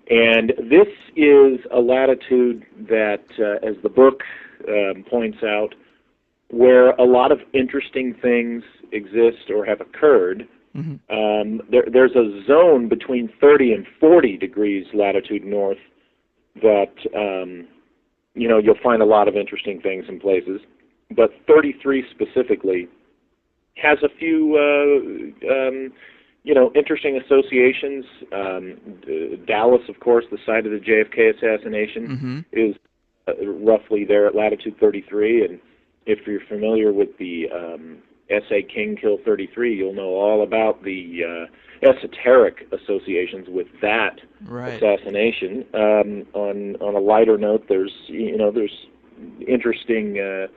And this is a latitude that, as the book points out, where a lot of interesting things exist or have occurred. There's a zone between 30 and 40 degrees latitude north that, you'll find a lot of interesting things in places. But 33 specifically has a few, interesting associations. Dallas, of course, the site of the JFK assassination, is roughly there at latitude 33. And if you're familiar with the essay King Kill 33, you'll know all about the esoteric associations with that assassination. On a lighter note, there's interesting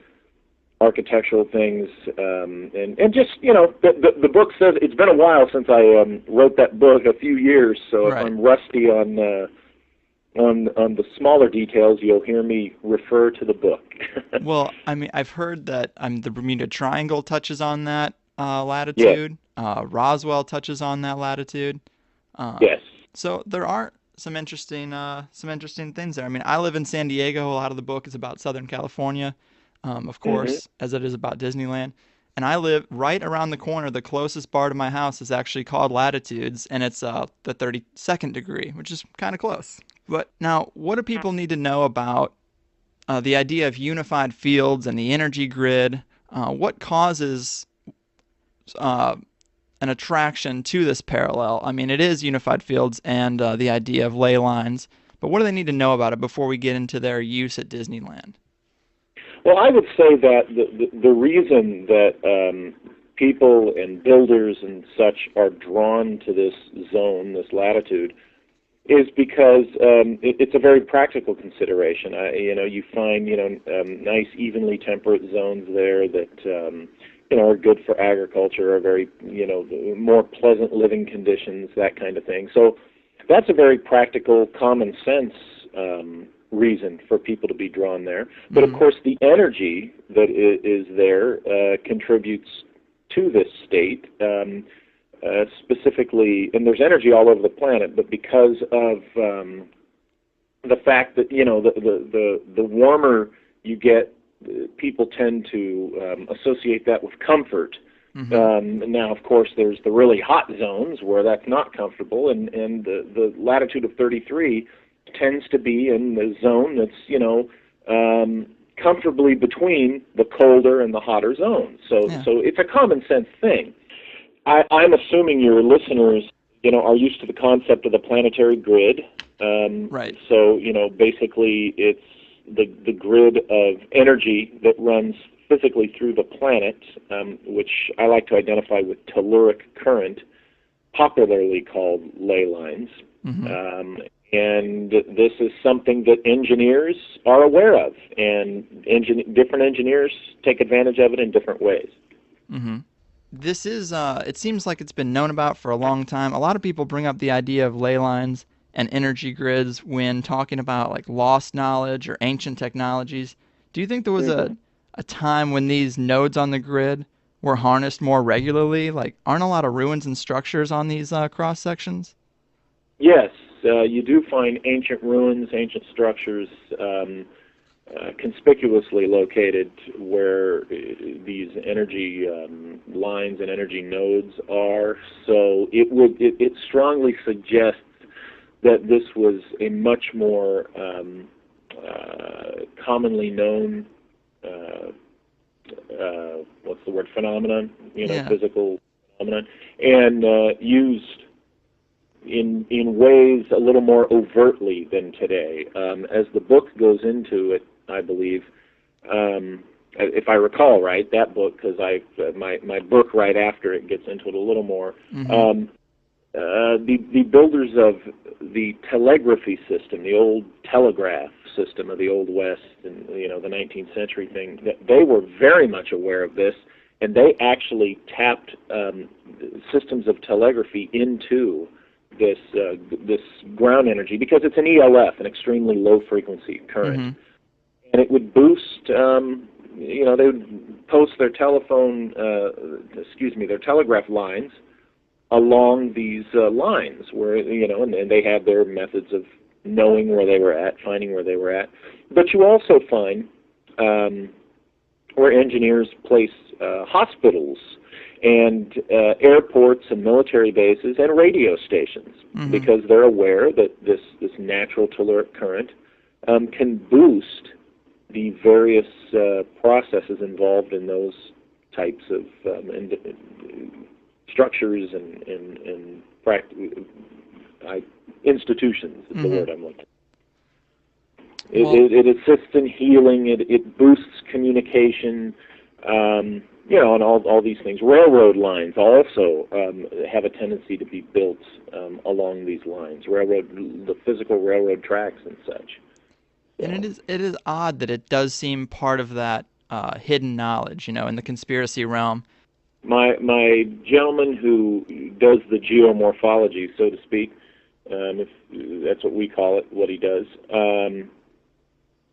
architectural things, and just the book says it's been a while since I wrote that book, a few years. So if I'm rusty on the smaller details, you'll hear me refer to the book. Well, I mean, I've heard that the Bermuda Triangle touches on that latitude. Yes. Roswell touches on that latitude. Yes. So there are some interesting things there. I mean, I live in San Diego. A lot of the book is about Southern California, of course, as it is about Disneyland. And I live right around the corner. The closest bar to my house is actually called Latitudes, and it's the 32nd degree, which is kind of close. But now, what do people need to know about the idea of unified fields and the energy grid? What causes an attraction to this parallel? I mean, it is unified fields and the idea of ley lines, but what do they need to know about it before we get into their use at Disneyland? Well, I would say that the reason that people and builders and such are drawn to this zone, this latitude, is because it's a very practical consideration. You find nice, evenly temperate zones there that are good for agriculture, are very more pleasant living conditions, that kind of thing. So that's a very practical, common sense reason for people to be drawn there. But of course, the energy that is there contributes to this state. Specifically, and there's energy all over the planet, but because of the fact that the warmer you get, people tend to associate that with comfort. Now, of course, there's the really hot zones where that's not comfortable, and the latitude of 33 tends to be in the zone that's comfortably between the colder and the hotter zones. So it's a common sense thing. I'm assuming your listeners, are used to the concept of the planetary grid. Right. So, basically it's the grid of energy that runs physically through the planet, which I like to identify with telluric current, popularly called ley lines. And this is something that engineers are aware of, and different engineers take advantage of it in different ways. This is, it seems like it's been known about for a long time. A lot of people bring up the idea of ley lines and energy grids when talking about like lost knowledge or ancient technologies. Do you think there was a time when these nodes on the grid were harnessed more regularly? Like, aren't a lot of ruins and structures on these cross sections? Yes, you do find ancient ruins, ancient structures conspicuously located where these energy lines and energy nodes are. So it strongly suggests that this was a much more commonly known phenomenon, physical phenomenon, and used in ways a little more overtly than today. As the book goes into it, I believe, if I recall right, that book, because my book right after it gets into it a little more. The builders of the telegraphy system, the old telegraph system of the Old West, and the 19th century thing, they were very much aware of this, and they actually tapped systems of telegraphy into this ground energy, because it's an ELF, an extremely low frequency current, and it would boost. They would post their their telegraph lines along these lines, where and they had their methods of knowing where they were at, finding where they were at. But you also find where engineers place hospitals and airports and military bases and radio stations, because they're aware that this natural telluric current can boost the various processes involved in those types of structures and institutions is the word I'm looking for. It assists in healing. It boosts communication. And all these things. Railroad lines also have a tendency to be built along these lines. The physical railroad tracks and such. And it is odd that it does seem part of that hidden knowledge, in the conspiracy realm. My gentleman who does the geomorphology, so to speak, if that's what we call it, what he does,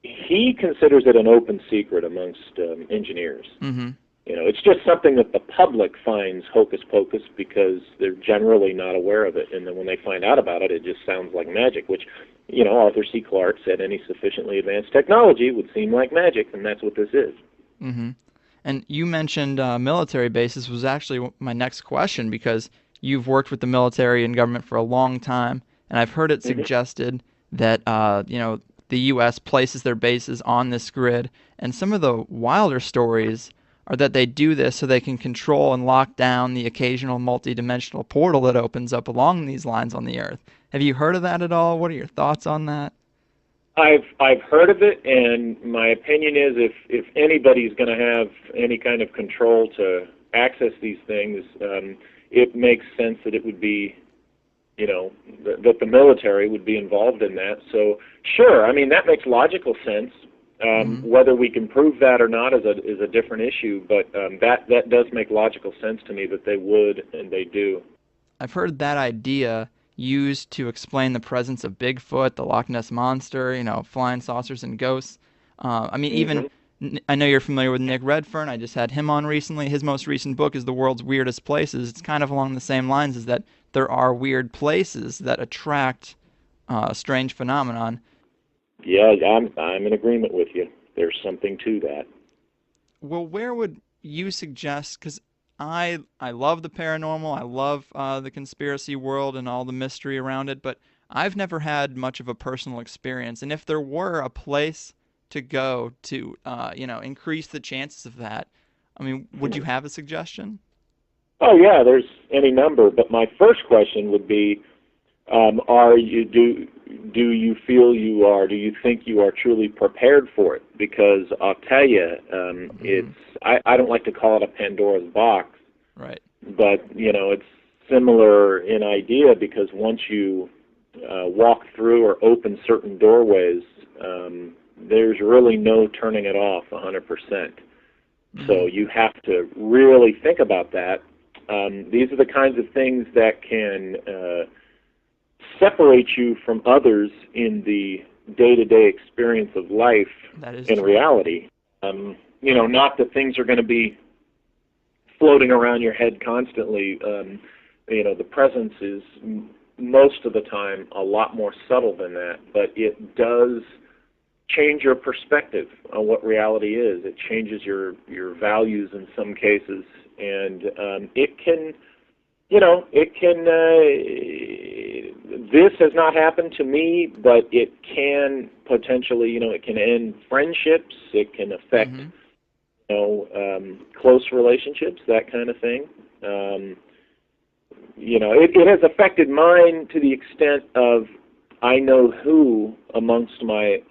he considers it an open secret amongst engineers. It's just something that the public finds hocus pocus because they're generally not aware of it. And then when they find out about it, it just sounds like magic, which, Arthur C. Clarke said any sufficiently advanced technology would seem like magic, and that's what this is. And you mentioned military bases was actually my next question, because you've worked with the military and government for a long time, and I've heard it suggested that, the U.S. places their bases on this grid, and some of the wilder stories are that they do this so they can control and lock down the occasional multi-dimensional portal that opens up along these lines on the Earth. Have you heard of that at all? What are your thoughts on that? I've heard of it, and my opinion is if anybody's going to have any kind of control to access these things, it makes sense that it would be, that the military would be involved in that. So sure, I mean that makes logical sense. Whether we can prove that or not is a different issue, but that does make logical sense to me that they would, and they do. I've heard that idea used to explain the presence of Bigfoot, the Loch Ness Monster, flying saucers and ghosts. Even, I know you're familiar with Nick Redfern. I just had him on recently. His most recent book is The World's Weirdest Places. It's kind of along the same lines as that there are weird places that attract a strange phenomenon. Yeah, I'm in agreement with you. There's something to that. Well, where would you suggest, because I love the paranormal, I love the conspiracy world and all the mystery around it, but I've never had much of a personal experience. And if there were a place to go to, increase the chances of that, would you have a suggestion? Oh, yeah, there's any number. But my first question would be, do you feel you are, do you think you are truly prepared for it? Because I'll tell you, I don't like to call it a Pandora's box. Right. But, it's similar in idea, because once you walk through or open certain doorways, there's really no turning it off 100%. So you have to really think about that. These are the kinds of things that can separate you from others in the day-to-day experience of life in reality. Not that things are going to be floating around your head constantly. The presence is most of the time a lot more subtle than that, but it does change your perspective on what reality is. It changes your values in some cases, and it can, this has not happened to me, but it can potentially, it can end friendships, it can affect, close relationships, that kind of thing. It has affected mine to the extent of I know who amongst my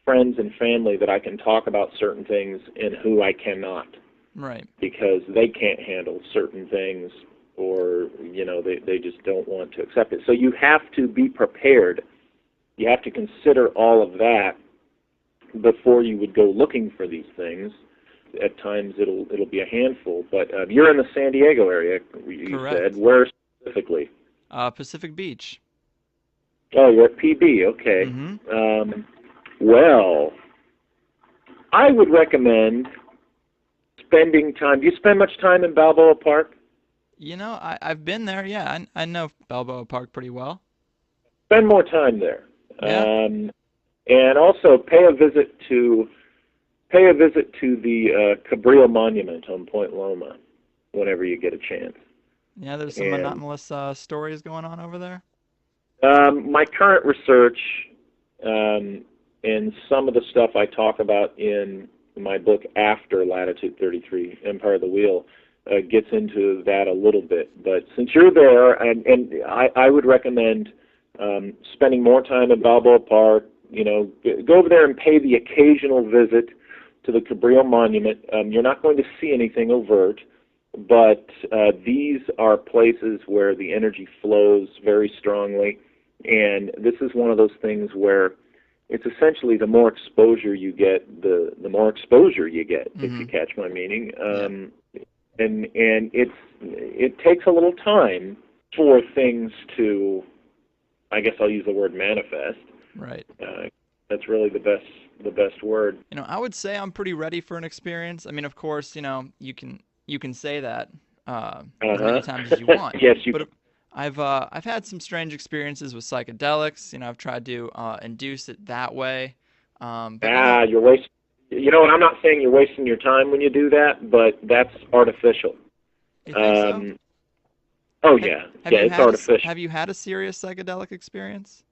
friends and family that I can talk about certain things and who I cannot. Right. Because they can't handle certain things, or, they just don't want to accept it. So you have to be prepared. You have to consider all of that before you would go looking for these things. At times it'll be a handful, but you're in the San Diego area, you Correct. said. Where specifically? Pacific Beach. Oh, you're at PB, okay. Well, I would recommend spending time. Do you spend much time in Balboa Park? I've been there. Yeah, I know Balboa Park pretty well. Spend more time there, Yeah. and also pay a visit to the Cabrillo Monument on Point Loma whenever you get a chance. Yeah, there's some And anomalous stories going on over there. my current research and some of the stuff I talk about in my book after Latitude 33, Empire of the Wheel, gets into that a little bit. But since you're there, and I would recommend spending more time at Balboa Park. Go over there and pay the occasional visit to the Cabrillo Monument. You're not going to see anything overt, but these are places where the energy flows very strongly, and this is one of those things where it's essentially the more exposure you get, the more exposure you get, if you catch my meaning. And it takes a little time for things to, I guess I'll use the word manifest. Right. That's really the best word. I would say I'm pretty ready for an experience. I mean, of course, you can say that as many times as you want. Yes, you. But I've had some strange experiences with psychedelics. I've tried to induce it that way. But you're wasting. And I'm not saying you're wasting your time when you do that, but that's artificial. You think so? Oh yeah, it's artificial. Have you had a serious psychedelic experience?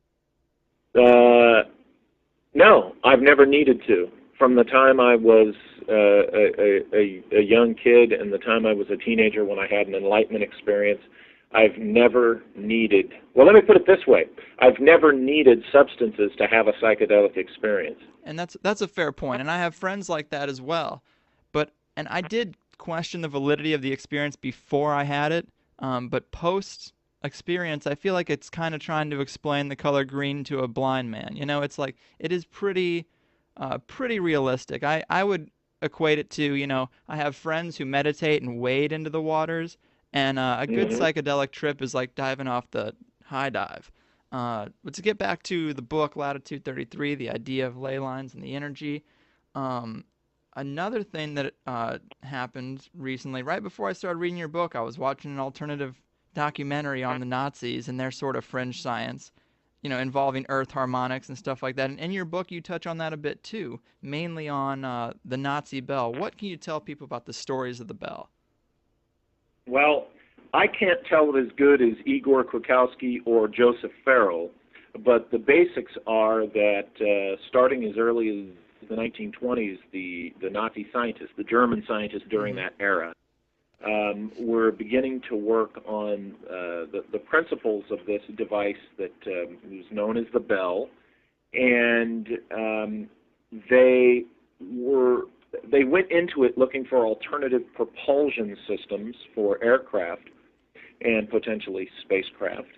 No, I've never needed to. From the time I was a young kid and the time I was a teenager when I had an enlightenment experience, I've never needed, well, let me put it this way. I've never needed substances to have a psychedelic experience. And that's a fair point. And I have friends like that as well. And I did question the validity of the experience before I had it. But post experience, I feel like it's kind of trying to explain the color green to a blind man. It's like it is pretty realistic. I would equate it to, I have friends who meditate and wade into the waters, and a good psychedelic trip is like diving off the high dive. But to get back to the book, Latitude 33, the idea of ley lines and the energy, another thing that happened recently, right before I started reading your book, I was watching an alternative documentary on the Nazis and their sort of fringe science, involving earth harmonics and stuff like that. And in your book, you touch on that a bit too, mainly on the Nazi bell. What can you tell people about the stories of the bell? Well, I can't tell it as good as Igor Kwiatkowski or Joseph Farrell, but the basics are that starting as early as the 1920s, the Nazi scientists, the German scientists during that era, were beginning to work on the principles of this device that was known as the bell, and they went into it looking for alternative propulsion systems for aircraft and potentially spacecraft.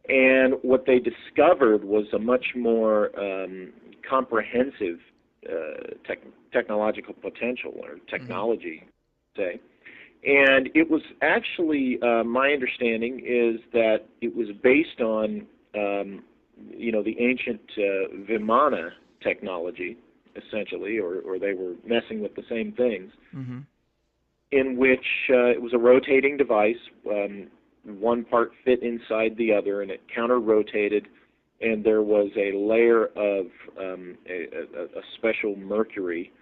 And what they discovered was a much more comprehensive technological potential, or technology, say. And it was actually, my understanding is that it was based on, the ancient Vimana technology, essentially, or they were messing with the same things, in which it was a rotating device. One part fit inside the other, and it counter-rotated, and there was a layer of a special mercury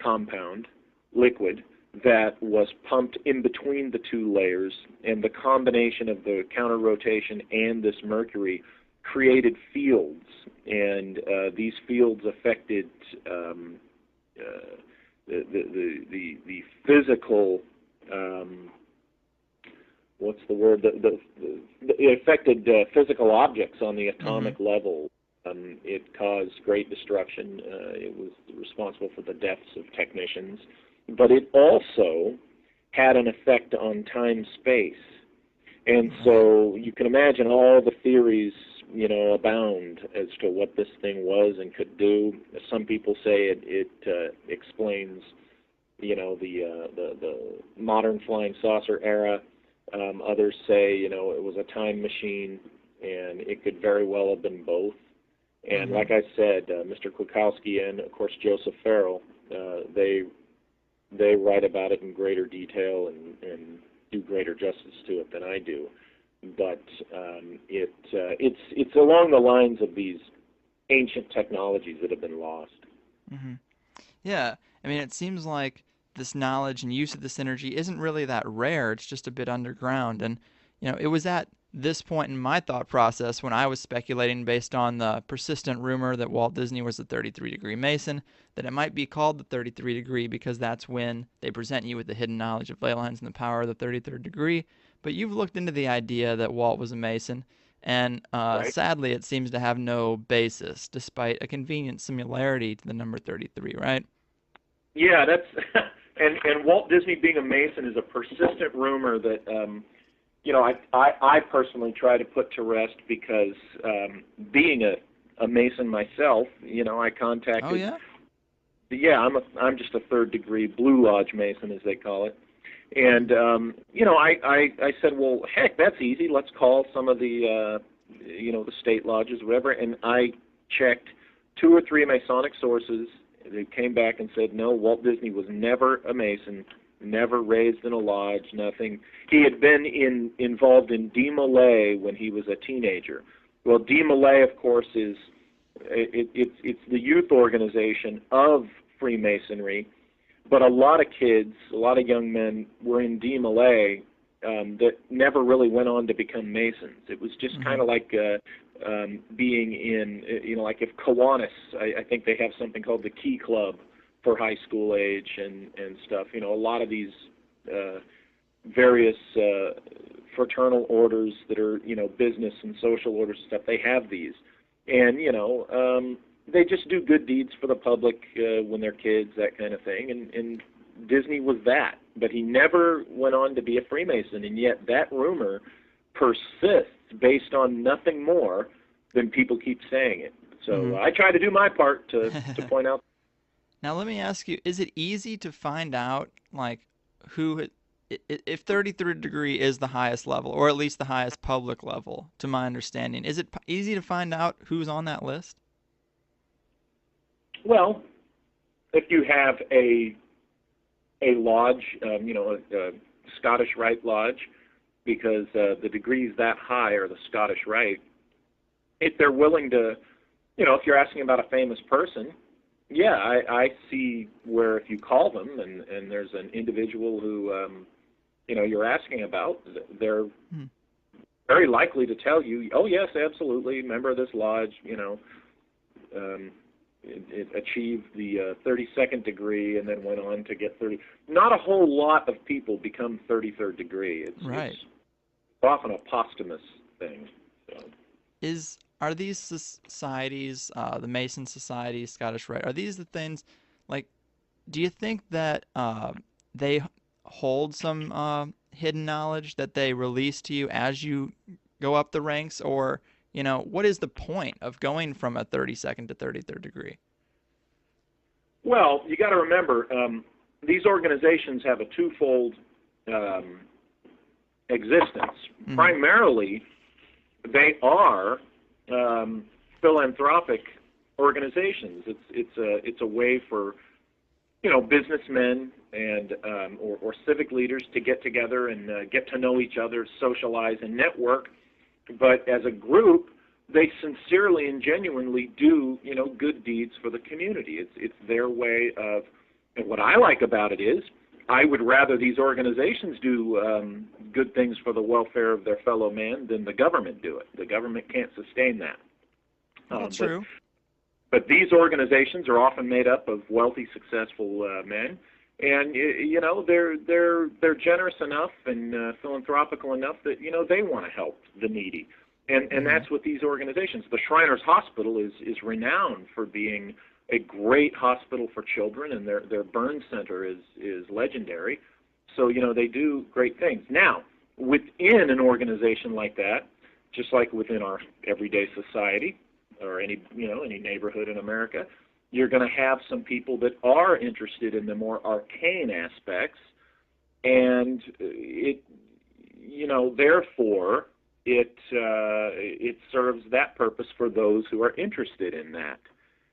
compound, liquid, that was pumped in between the two layers, and the combination of the counter-rotation and this mercury created fields, and these fields affected the physical, what's the word? It affected physical objects on the atomic level. It caused great destruction. It was responsible for the deaths of technicians. But it also had an effect on time-space. And so you can imagine all the theories, abound as to what this thing was and could do. Some people say it explains, the modern flying saucer era. Others say, it was a time machine, and it could very well have been both. And like I said, Mr. Kwiatkowski and, of course, Joseph Farrell, they they write about it in greater detail and do greater justice to it than I do. But it's along the lines of these ancient technologies that have been lost. Mm-hmm. Yeah, I mean, it seems like this knowledge and use of this energy isn't really that rare. It's just a bit underground. And, it was at this point in my thought process when I was speculating based on the persistent rumor that Walt Disney was a 33-degree Mason, that it might be called the 33 degree because that's when they present you with the hidden knowledge of ley lines and the power of the 33rd degree. But you've looked into the idea that Walt was a Mason, and Right? sadly it seems to have no basis, despite a convenient similarity to the number 33, right? Yeah, that's and Walt Disney being a Mason is a persistent rumor that I personally try to put to rest because being a Mason myself, I contacted. Oh yeah. Yeah, I'm just a third degree Blue Lodge Mason, as they call it, and I said, well, heck, that's easy. Let's call some of the the state lodges, whatever, and I checked 2 or 3 Masonic sources. They came back and said, no, Walt Disney was never a Mason, never raised in a lodge, nothing. He had been involved in Demolay when he was a teenager. Well, Demolay, of course, is it's the youth organization of Freemasonry, but a lot of kids, a lot of young men were in Demolay that never really went on to become Masons. It was just kind of like being in, like if Kiwanis, I think they have something called the Key Club for high school age and stuff. A lot of these various fraternal orders that are, business and social orders and stuff, they have these. And, they just do good deeds for the public when they're kids, that kind of thing. And Disney was that. But he never went on to be a Freemason, and yet that rumor persists based on nothing more than people keep saying it. So I try to do my part to point out. Now let me ask you, is it easy to find out, like, if 33rd degree is the highest level, or at least the highest public level, to my understanding, is it easy to find out who's on that list? Well, if you have a lodge, a Scottish Rite Lodge, because the degrees that high are the Scottish Rite, if they're willing to, if you're asking about a famous person, yeah, I see where if you call them and there's an individual who, you're asking about, they're very likely to tell you, oh, yes, absolutely, member of this lodge, it achieved the 32nd degree and then went on to get 30. Not a whole lot of people become 33rd degree. It's often a posthumous thing. So. Are these societies, the Mason Society, Scottish Rite, are these the things, like, do you think that they hold some hidden knowledge that they release to you as you go up the ranks, or, what is the point of going from a 32nd to 33rd degree? Well, you got to remember, these organizations have a twofold existence. Primarily, they are philanthropic organizations. It's a way for businessmen and or civic leaders to get together and get to know each other, socialize, and network. But as a group, they sincerely and genuinely do good deeds for the community. It's their way of. And what I like about it is, I would rather these organizations do good things for the welfare of their fellow man than the government do it. The government can't sustain that. That's true. But these organizations are often made up of wealthy, successful men, and they're generous enough and philanthropical enough that they want to help the needy, and that's what these organizations. The Shriners Hospital is renowned for being a great hospital for children, and their burn center is legendary. So they do great things. Now, within an organization like that, just like within our everyday society or any neighborhood in America, you're going to have some people that are interested in the more arcane aspects, and therefore it serves that purpose for those who are interested in that.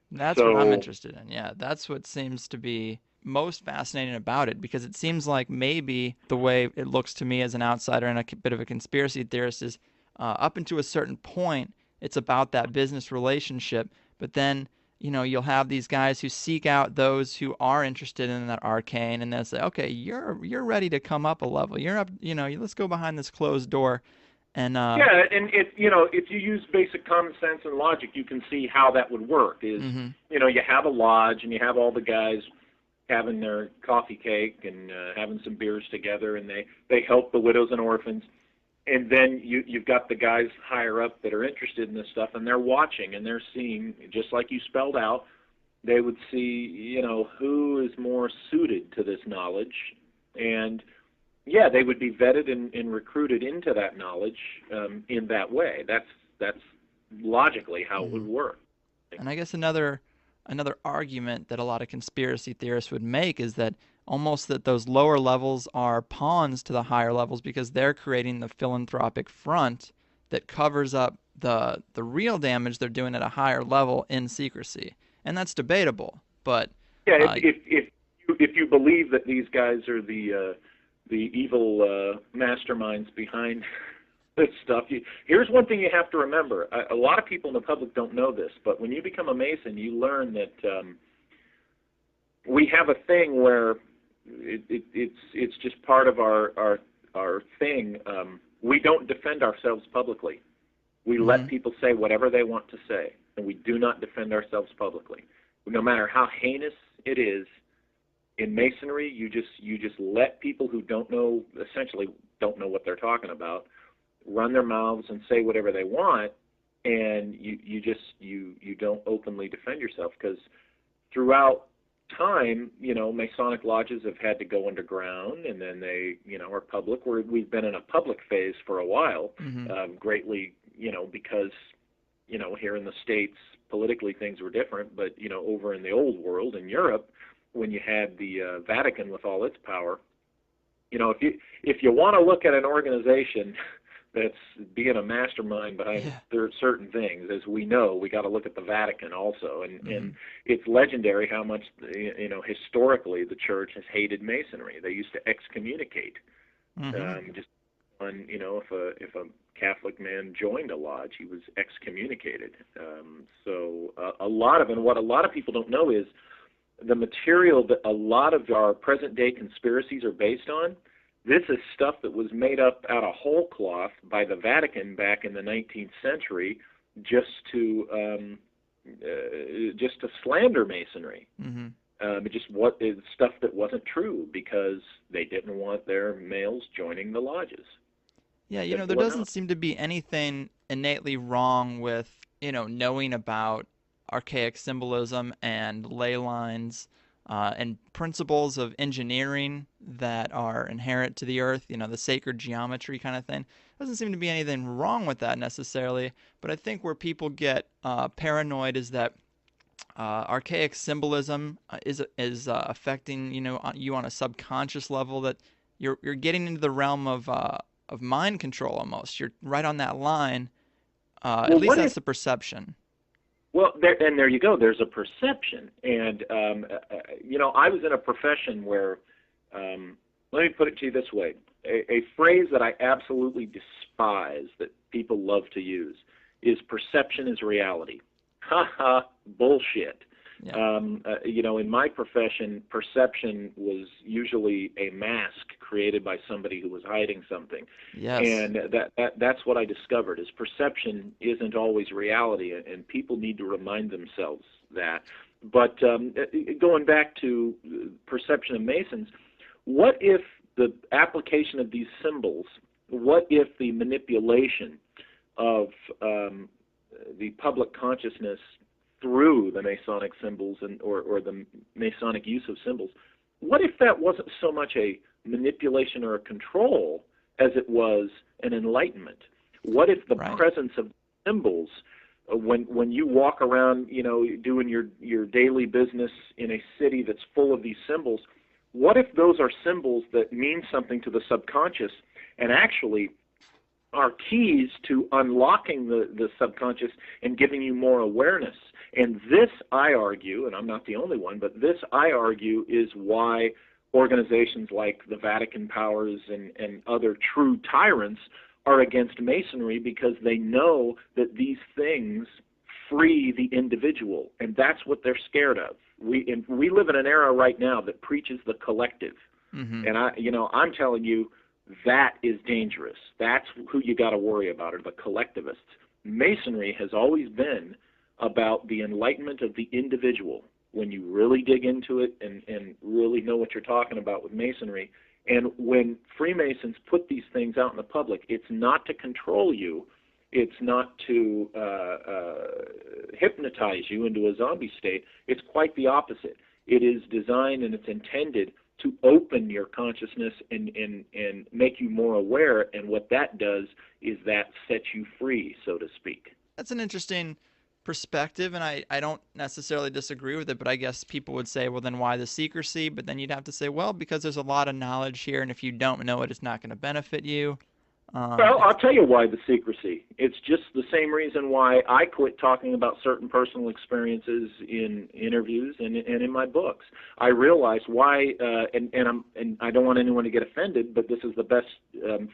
That's what I'm interested in. Yeah, that's what seems to be most fascinating about it, because it seems like maybe the way it looks to me as an outsider and a bit of a conspiracy theorist is up until a certain point, it's about that business relationship. But then, you'll have these guys who seek out those who are interested in that arcane, and they'll say, okay, you're ready to come up a level. You're up, let's go behind this closed door. And yeah, and if you use basic common sense and logic, you can see how that would work. Is you have a lodge and you have all the guys having their coffee cake and having some beers together, and they help the widows and orphans. And then you've got the guys higher up that are interested in this stuff, and they're watching and they're seeing, just like you spelled out, they would see, who is more suited to this knowledge. And yeah, they would be vetted and recruited into that knowledge in that way. That's logically how it would work. And I guess another argument that a lot of conspiracy theorists would make is that almost that those lower levels are pawns to the higher levels, because they're creating the philanthropic front that covers up the real damage they're doing at a higher level in secrecy. And that's debatable, but yeah, if you believe that these guys are the evil masterminds behind this stuff. Here's one thing you have to remember. A lot of people in the public don't know this, but when you become a Mason, you learn that we have a thing where it's just part of our thing. We don't defend ourselves publicly. We let people say whatever they want to say, and we do not defend ourselves publicly. No matter how heinous it is, in Masonry, you just let people who essentially don't know what they're talking about, run their mouths and say whatever they want, and you don't openly defend yourself, because throughout time, Masonic lodges have had to go underground, and then they, are public. We've been in a public phase for a while, greatly, because, here in the States, politically things were different, but, over in the old world, in Europe, when you had the Vatican with all its power, if you want to look at an organization that's being a mastermind behind certain things, as we know, we got to look at the Vatican also, and it's legendary how much historically the church has hated Masonry. They used to excommunicate just on if a Catholic man joined a lodge, he was excommunicated. So a lot of what a lot of people don't know is the material that a lot of our present-day conspiracies are based on. This is stuff that was made up out of whole cloth by the Vatican back in the 19th century, just to slander Masonry. Stuff that wasn't true, because they didn't want their males joining the lodges. Yeah, there doesn't seem to be anything innately wrong with knowing about archaic symbolism and ley lines and principles of engineering that are inherent to the earth, the sacred geometry kind of thing. Doesn't seem to be anything wrong with that necessarily, but I think where people get paranoid is that archaic symbolism is affecting you on a subconscious level, that you're getting into the realm of mind control almost. You're right on that line. At least that's the perception. Well, there you go. There's a perception, and I was in a profession where, let me put it to you this way: a phrase that I absolutely despise that people love to use is "perception is reality." Ha ha, bullshit. Yeah. In my profession, perception was usually a mask created by somebody who was hiding something. Yes. And that's what I discovered, is perception isn't always reality, and people need to remind themselves that. But going back to perception of Masons, what if the application of these symbols, what if the manipulation of the public consciousness through the Masonic symbols or the Masonic use of symbols, what if that wasn't so much a manipulation or a control as it was an enlightenment? What if the presence of symbols, when you walk around, doing your daily business in a city that's full of these symbols, what if those are symbols that mean something to the subconscious, and actually are keys to unlocking the subconscious and giving you more awareness. And this, I argue, and I'm not the only one, but this, I argue, is why organizations like the Vatican powers and other true tyrants are against Masonry, because they know that these things free the individual, and that's what they're scared of. We live in an era right now that preaches the collective, and I'm telling you, that is dangerous. That's who you got to worry about, are the collectivists. Masonry has always been about the enlightenment of the individual. When you really dig into it and really know what you're talking about with Masonry, and when Freemasons put these things out in the public, it's not to control you, it's not to hypnotize you into a zombie state. It's quite the opposite. It is designed and it's intended to open your consciousness and make you more aware, and what that does is that sets you free, so to speak. That's an interesting perspective, and I don't necessarily disagree with it, but I guess people would say, well, then why the secrecy? But then you'd have to say, well, because there's a lot of knowledge here, and if you don't know it, it's not going to benefit you. Well, I'll tell you why the secrecy. It's just the same reason why I quit talking about certain personal experiences in interviews and in my books. I realized why, and I don't want anyone to get offended, but this is the best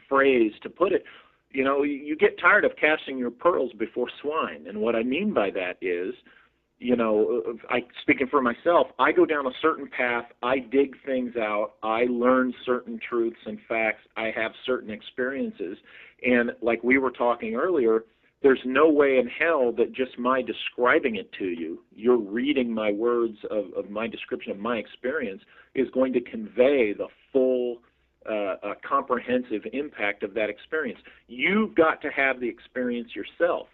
phrase to put it. You get tired of casting your pearls before swine, and what I mean by that is, speaking for myself, I go down a certain path, I dig things out, I learn certain truths and facts, I have certain experiences, and like we were talking earlier, there's no way in hell that just my describing it to you, you're reading my words of my description of my experience, is going to convey the full comprehensive impact of that experience. You've got to have the experience yourself.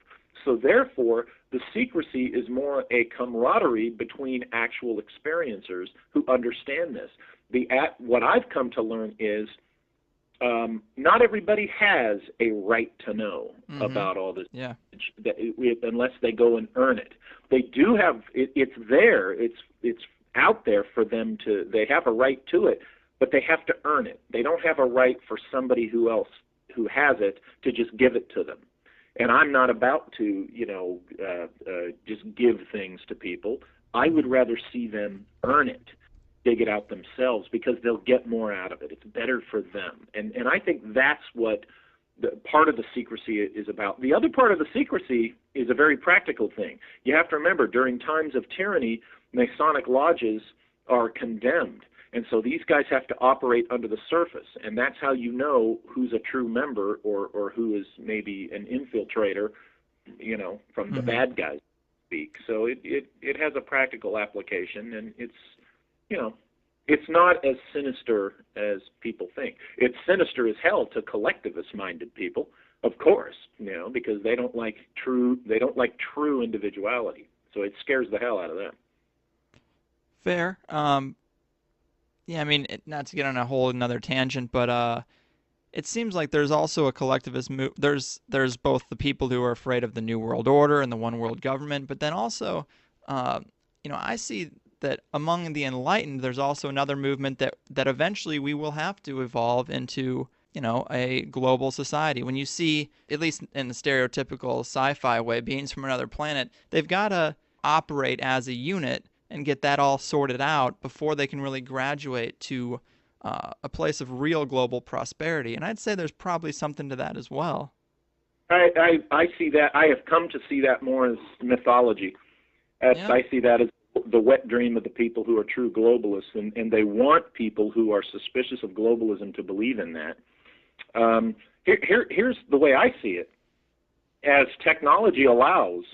So therefore, the secrecy is more a camaraderie between actual experiencers who understand this. What I've come to learn is not everybody has a right to know about all this, unless they go and earn it. They do have it's there. It's out there for them to. They have a right to it, but they have to earn it. They don't have a right for somebody who has it to just give it to them. And I'm not about to, just give things to people. I would rather see them earn it, dig it out themselves, because they'll get more out of it. It's better for them. And I think that's what part of the secrecy is about. The other part of the secrecy is a very practical thing. You have to remember, during times of tyranny, Masonic lodges are condemned. And so these guys have to operate under the surface, and that's how you know who's a true member or who is maybe an infiltrator, from the bad guys speak. So it has a practical application, and it's not as sinister as people think. It's sinister as hell to collectivist-minded people, of course, because they don't like true individuality. So it scares the hell out of them. Fair. Yeah, I mean, not to get on a whole another tangent, but it seems like there's also a collectivist move. There's both the people who are afraid of the New World Order and the one world government, but then also, I see that among the enlightened, there's also another movement that eventually we will have to evolve into, a global society. When you see, at least in the stereotypical sci-fi way, beings from another planet, they've got to operate as a unit and get that all sorted out before they can really graduate to a place of real global prosperity. And I'd say there's probably something to that as well. I see that. I have come to see that more as mythology. I see that as the wet dream of the people who are true globalists, and they want people who are suspicious of globalism to believe in that. Here's the way I see it. As technology allows,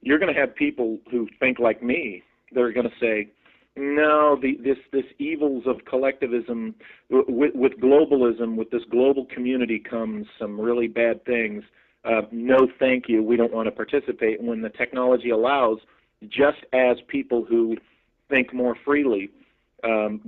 you're going to have people who think like me. They're going to say, no, this evils of collectivism, with globalism, with this global community comes some really bad things. No, thank you. We don't want to participate. When the technology allows, just as people who think more freely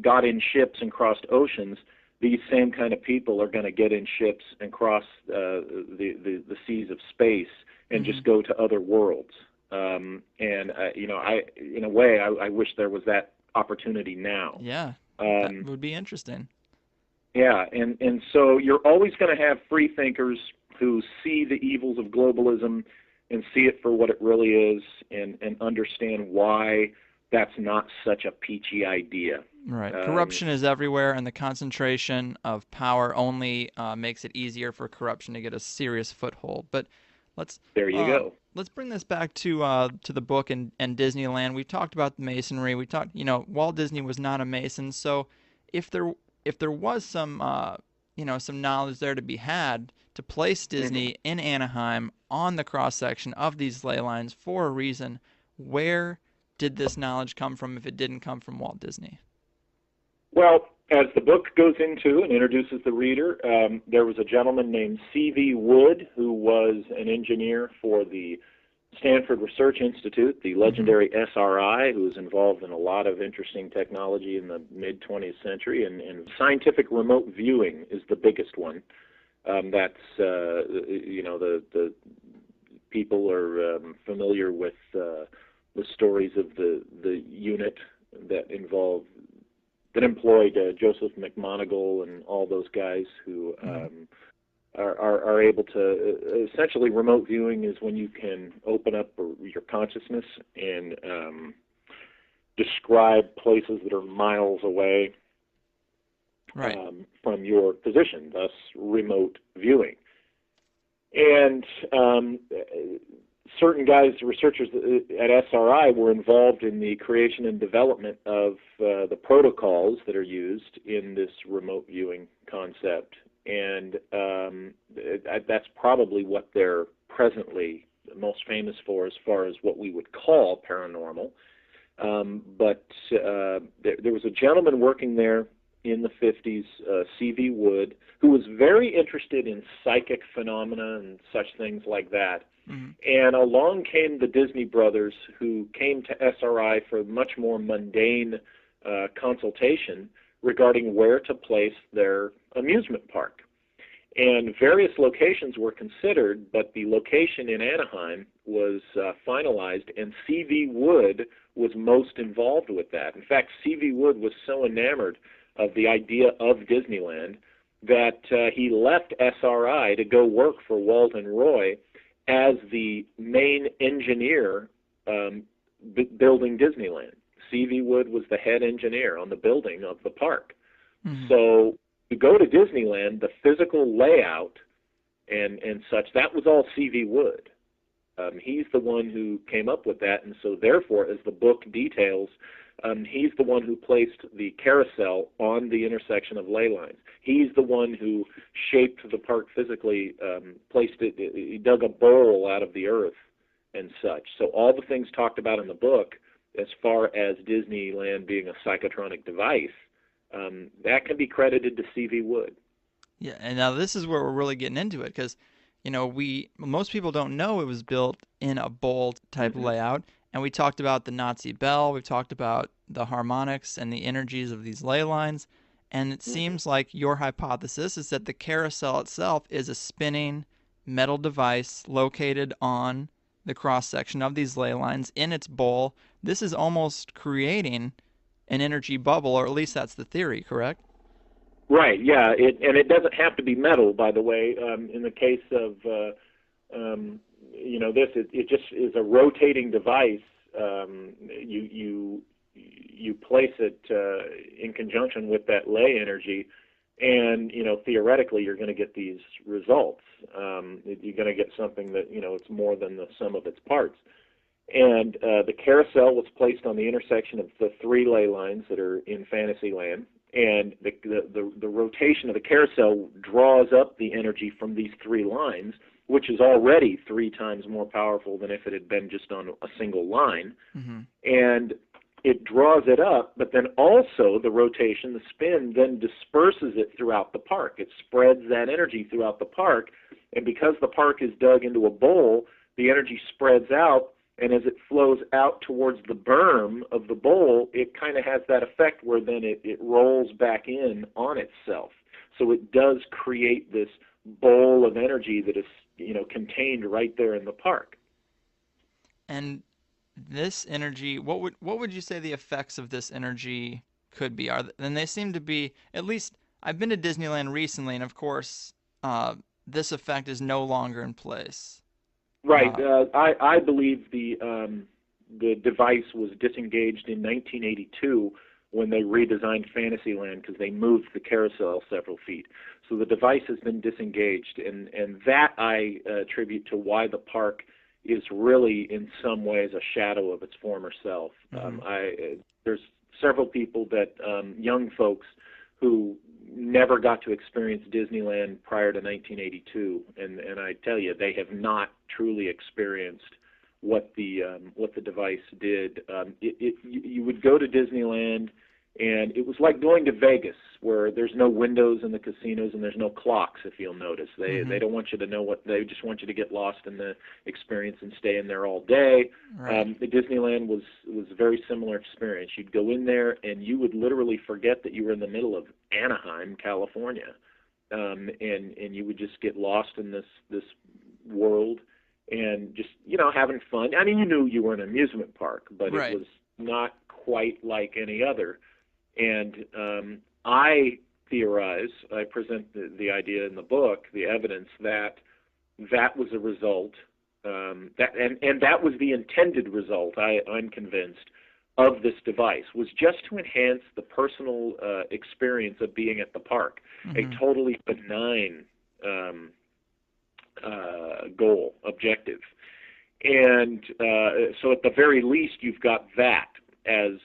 got in ships and crossed oceans, these same kind of people are going to get in ships and cross the seas of space and just go to other worlds. I in a way, I wish there was that opportunity now. Yeah, that would be interesting. Yeah, and so you're always going to have free thinkers who see the evils of globalism and see it for what it really is, and understand why that's not such a peachy idea. Right. Corruption is everywhere, and the concentration of power only makes it easier for corruption to get a serious foothold. But let's There you go. let's bring this back to the book and Disneyland. We talked about the masonry. We talked, Walt Disney was not a mason, so if there if there was some some knowledge there to be had to place Disney in Anaheim on the cross section of these ley lines for a reason, where did this knowledge come from if it didn't come from Walt Disney? Well, as the book goes into and introduces the reader, there was a gentleman named C.V. Wood who was an engineer for the Stanford Research Institute, the legendary SRI, who was involved in a lot of interesting technology in the mid-20th century, and scientific remote viewing is the biggest one. That's, the people are familiar with the stories of the unit that employed Joseph McMoneagle and all those guys who are able to essentially, remote viewing is when you can open up your consciousness and describe places that are miles away from your position, thus remote viewing. And certain guys, researchers at SRI, were involved in the creation and development of the protocols that are used in this remote viewing concept. And that's probably what they're presently most famous for as far as what we would call paranormal. But there was a gentleman working there in the 50s, C.V. Wood, who was very interested in psychic phenomena and such things like that. And along came the Disney brothers, who came to SRI for much more mundane consultation regarding where to place their amusement park. And various locations were considered, but the location in Anaheim was finalized, and C.V. Wood was most involved with that. In fact, C.V. Wood was so enamored of the idea of Disneyland that he left SRI to go work for Walt and Roy as the main engineer building Disneyland. C.V. Wood was the head engineer on the building of the park. So to go to Disneyland, the physical layout and such, that was all C.V. Wood. He's the one who came up with that, and so therefore, as the book details, he's the one who placed the carousel on the intersection of ley lines. He's the one who shaped the park physically, placed it, he dug a bowl out of the earth and such. So all the things talked about in the book, as far as Disneyland being a psychotronic device, that can be credited to C.V. Wood. Yeah, and now this is where we're really getting into it, because most people don't know it was built in a bowl type layout. And we talked about the Nazi bell, we've talked about the harmonics and the energies of these ley lines, and it seems like your hypothesis is that the carousel itself is a spinning metal device located on the cross-section of these ley lines in its bowl. This is almost creating an energy bubble, or at least that's the theory, correct? Right, yeah, and it doesn't have to be metal, by the way. In the case of it just is a rotating device. You place it in conjunction with that ley energy, and theoretically you're going to get these results. You're going to get something that it's more than the sum of its parts. And the carousel was placed on the intersection of the three ley lines that are in Fantasyland, and the rotation of the carousel draws up the energy from these three lines, which is already 3 times more powerful than if it had been just on a single line. And it draws it up, but then also the rotation, the spin, then disperses it throughout the park. It spreads that energy throughout the park, and because the park is dug into a bowl, the energy spreads out, and as it flows out towards the berm of the bowl, it kind of has that effect where then it rolls back in on itself. So it does create this bowl of energy that is contained right there in the park. And this energy, what would you say the effects of this energy could be? And they seem to be, at least I've been to Disneyland recently, and of course, this effect is no longer in place. Right. I believe the device was disengaged in 1982 when they redesigned Fantasyland because they moved the carousel several feet. So the device has been disengaged, and that I attribute to why the park is really in some ways a shadow of its former self. There's several people that young folks who never got to experience Disneyland prior to 1982, and I tell you, they have not truly experienced what the device did. You would go to Disneyland, and it was like going to Vegas, where there's no windows in the casinos and there's no clocks. If you'll notice, they don't want you to know what they just want you to get lost in the experience and stay in there all day. Right. The Disneyland was a very similar experience. You'd go in there and you would literally forget that you were in the middle of Anaheim, California, and you would just get lost in this world and just having fun. I mean, you knew you were in an amusement park, but Right. it was not quite like any other. And I theorize, I present the idea in the book, the evidence that was a result, that was the intended result, I'm convinced, of this device, was just to enhance the personal experience of being at the park, a totally benign goal, objective. And so at the very least, you've got that as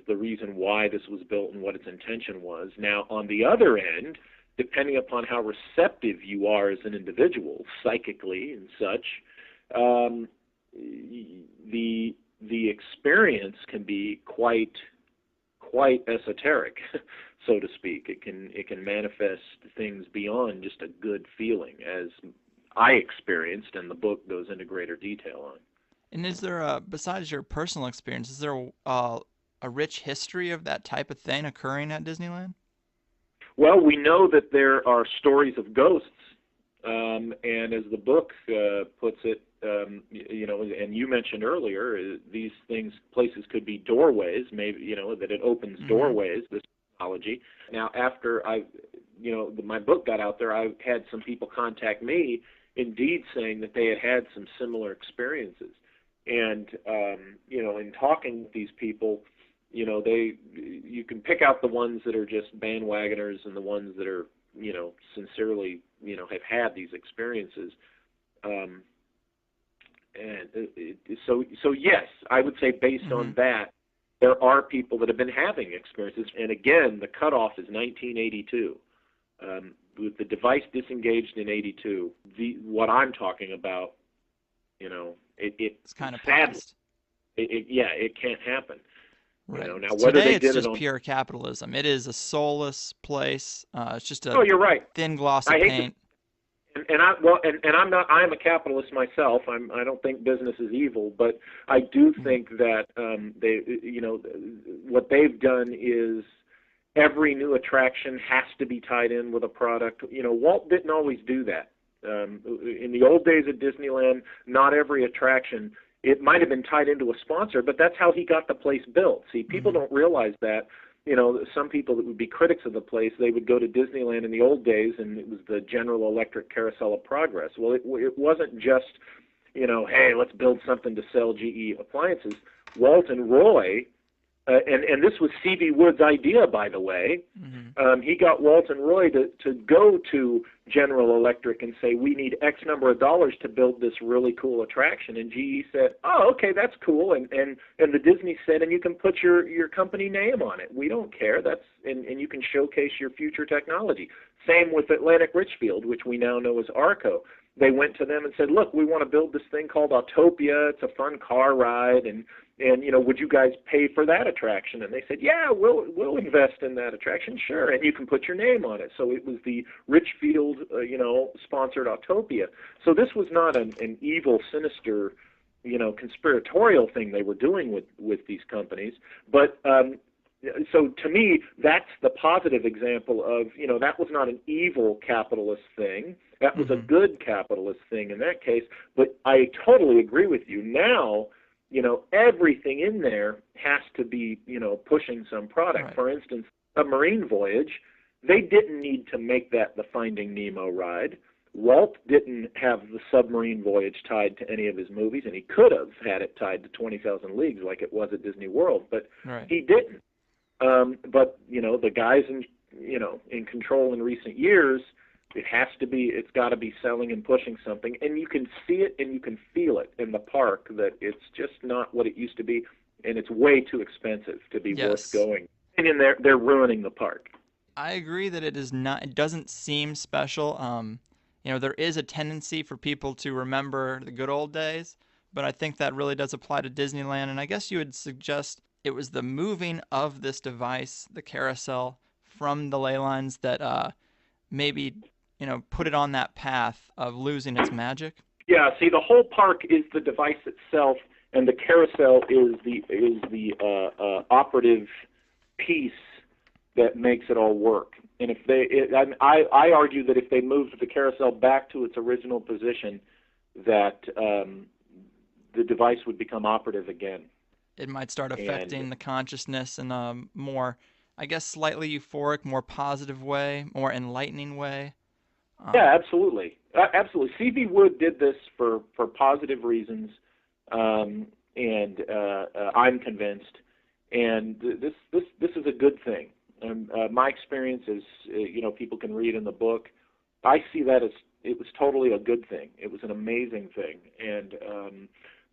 the reason why this was built and what its intention was. Now, on the other end, depending upon how receptive you are as an individual, psychically and such, the experience can be quite esoteric, so to speak. It can manifest things beyond just a good feeling, as I experienced, and the book goes into greater detail on. And is there, besides your personal experience, is there a rich history of that type of thing occurring at Disneyland? Well, we know that there are stories of ghosts, and as the book puts it, and you mentioned earlier, these places could be doorways, maybe, that it opens doorways, this technology. Now, after my book got out there, I had some people contact me, indeed saying that they had some similar experiences. And, in talking with these people, you can pick out the ones that are just bandwagoners and the ones that are, sincerely, have had these experiences. So yes, I would say based on that, there are people that have been having experiences. And again, the cutoff is 1982. With the device disengaged in 82, what I'm talking about, it's kind of sad. past. It can't happen. Right. Now whether Today they it's did just it on pure capitalism. It is a soulless place. It's just a you're right. thin gloss of I hate paint. I'm a capitalist myself. I don't think business is evil, but I do think that what they've done is every new attraction has to be tied in with a product. Walt didn't always do that. In the old days at Disneyland, not every attraction, it might have been tied into a sponsor, but that's how he got the place built. See, people don't realize that. Some people that would be critics of the place, they would go to Disneyland in the old days, and it was the General Electric Carousel of Progress. Well, it wasn't just, hey, let's build something to sell GE appliances. Walt and Roy, and this was C.V. Wood's idea, by the way. He got Walt and Roy to go to General Electric and say, we need X number of dollars to build this really cool attraction. And GE said, oh, okay, that's cool. And the Disney said, and you can put your company name on it. We don't care. And you can showcase your future technology. Same with Atlantic Richfield, which we now know as Arco. They went to them and said, look, we want to build this thing called Autopia. It's a fun car ride, and would you guys pay for that attraction? And they said, yeah, we'll invest in that attraction, sure, and you can put your name on it. So it was the Richfield, sponsored Autopia. So this was not an evil, sinister, conspiratorial thing they were doing with these companies, but so to me, that's the positive example of, that was not an evil capitalist thing. That was a good capitalist thing in that case. But I totally agree with you. Now, everything in there has to be, pushing some product. Right. For instance, a marine voyage, They didn't need to make that the Finding Nemo ride. Walt didn't have the submarine voyage tied to any of his movies, and he could have had it tied to 20,000 Leagues like it was at Disney World, but he didn't. But the guys in control in recent years, it's got to be selling and pushing something, and you can see it and you can feel it in the park that it's just not what it used to be, and it's way too expensive to be worth going. And they're ruining the park. I agree that it is not. It doesn't seem special. There is a tendency for people to remember the good old days, but I think that really does apply to Disneyland. And I guess you would suggest it was the moving of this device, the carousel, from the ley lines that maybe put it on that path of losing its magic. Yeah. See, the whole park is the device itself, and the carousel is the operative piece that makes it all work. And I argue that if they moved the carousel back to its original position, that the device would become operative again. It might start affecting the consciousness in a more, I guess, slightly euphoric, more positive way, more enlightening way. Yeah, absolutely. Absolutely. C.V. Wood did this for positive reasons, and I'm convinced. And this is a good thing. My experience is, people can read in the book. I see that as it was totally a good thing. It was an amazing thing, and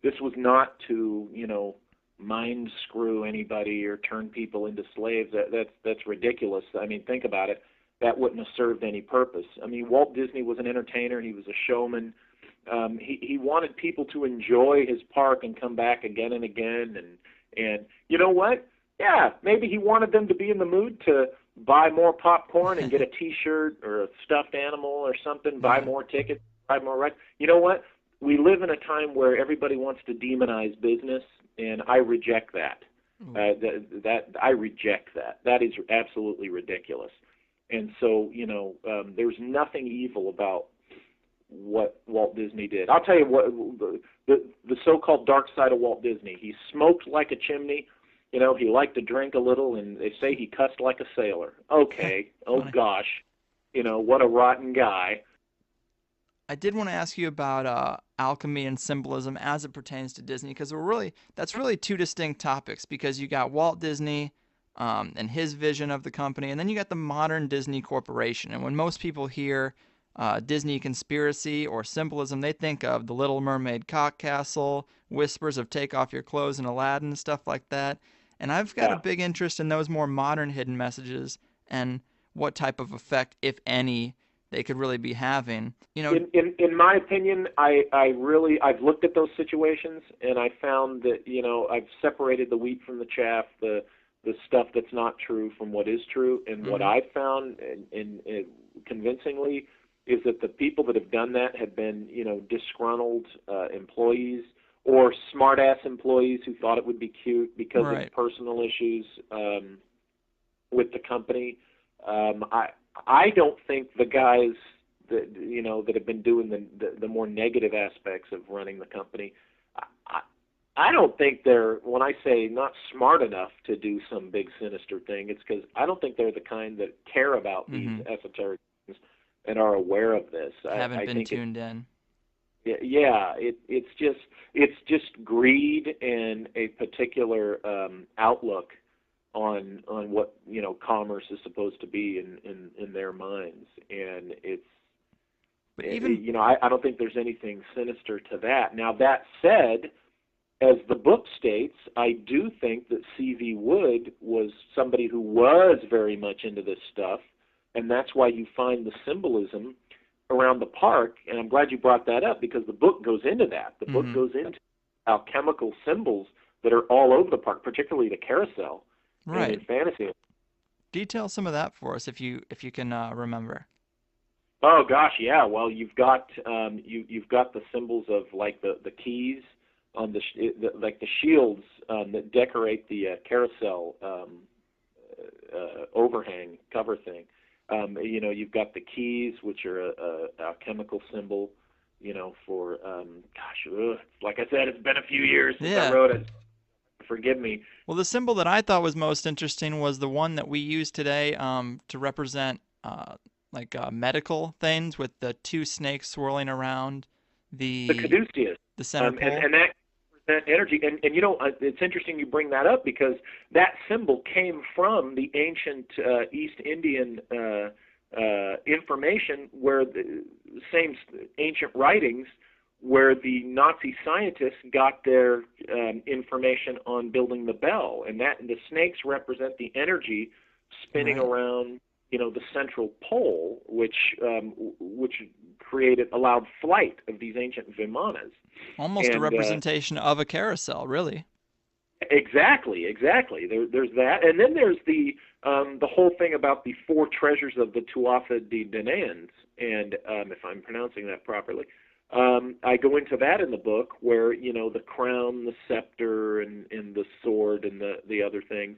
this was not to, mind screw anybody or turn people into slaves. That's ridiculous. I mean, think about it. That wouldn't have served any purpose. I mean, Walt Disney was an entertainer. He was a showman. He wanted people to enjoy his park and come back again and again. And you know what? Yeah, maybe he wanted them to be in the mood to buy more popcorn and get a T-shirt or a stuffed animal or something, buy more tickets, buy more rides. You know what? We live in a time where everybody wants to demonize business, and I reject that. I reject that. That is absolutely ridiculous. And so, there's nothing evil about what Walt Disney did. I'll tell you what, the so-called dark side of Walt Disney. He smoked like a chimney. He liked to drink a little, and they say he cussed like a sailor. Okay. Oh, gosh. What a rotten guy. I did want to ask you about alchemy and symbolism as it pertains to Disney, because that's really two distinct topics, because you got Walt Disney and his vision of the company, and then you got the modern Disney Corporation. And when most people hear Disney conspiracy or symbolism, they think of the Little Mermaid cock castle, whispers of take off your clothes and Aladdin, stuff like that. And I've got a big interest in those more modern hidden messages and what type of effect, if any, they could really be having. In my opinion, I've looked at those situations, and I found that I've separated the wheat from the chaff, the stuff that's not true from what is true. And what I've found, and convincingly, is that the people that have done that have been disgruntled employees or smart-ass employees who thought it would be cute because of personal issues with the company. I don't think the guys that have been doing the more negative aspects of running the company, I don't think they're, when I say not smart enough to do some big sinister thing, it's because I don't think they're the kind that care about these esoteric things and are aware of this. Haven't been tuned in. Yeah, it's just greed and a particular outlook on what commerce is supposed to be in their minds, and it's. But even I don't think there's anything sinister to that. Now that said, as the book states, I do think that C.V. Wood was somebody who was very much into this stuff, and that's why you find the symbolism around the park. And I'm glad you brought that up, because the book goes into that. The book goes into alchemical symbols that are all over the park, particularly the carousel. Right. In fantasy. Detail some of that for us, if you can remember. Oh gosh, yeah. Well, you've got the symbols of like the keys on like the shields that decorate the carousel overhang cover thing. You've got the keys, which are a chemical symbol. For like I said, it's been a few years since I wrote it. forgive me. Well, the symbol that I thought was most interesting was the one that we use today to represent medical things with the two snakes swirling around The caduceus, the center pole. and that energy, and you know, it's interesting you bring that up, because that symbol came from the ancient East Indian information, where the same ancient writings where the Nazi scientists got their information on building the bell, and that the snakes represent the energy spinning around, you know, the central pole, which allowed flight of these ancient vimanas. Almost a representation of a carousel, really. Exactly. There's that, and then there's the whole thing about the four treasures of the Tuatha de Dananns, and if I'm pronouncing that properly, I go into that in the book, where, you know, the crown, the scepter, and the sword, and the other thing.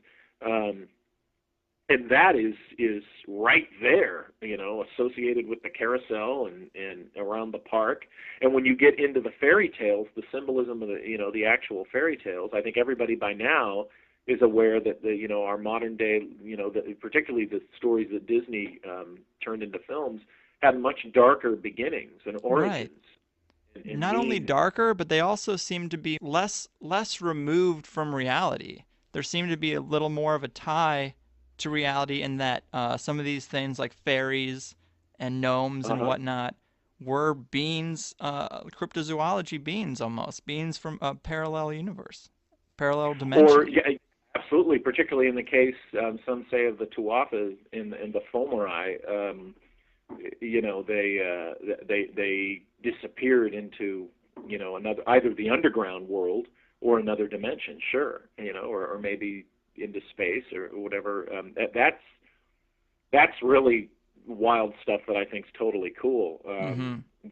And that is right there, you know, associated with the carousel and around the park. And when you get into the fairy tales, the symbolism of the actual fairy tales, I think everybody by now is aware that our modern day, particularly the stories that Disney turned into films, had much darker beginnings and origins. Right. Not only darker, but they also seem to be less removed from reality. There seemed to be a little more of a tie to reality, in that some of these things like fairies and gnomes and whatnot were beings, cryptozoology beings, almost beings from a parallel universe, parallel dimension. Or absolutely, particularly in the case, some say, of the Tuathas in the Fomori. They disappeared into another, either the underground world or another dimension, or maybe into space or whatever. That's really wild stuff that I think is totally cool.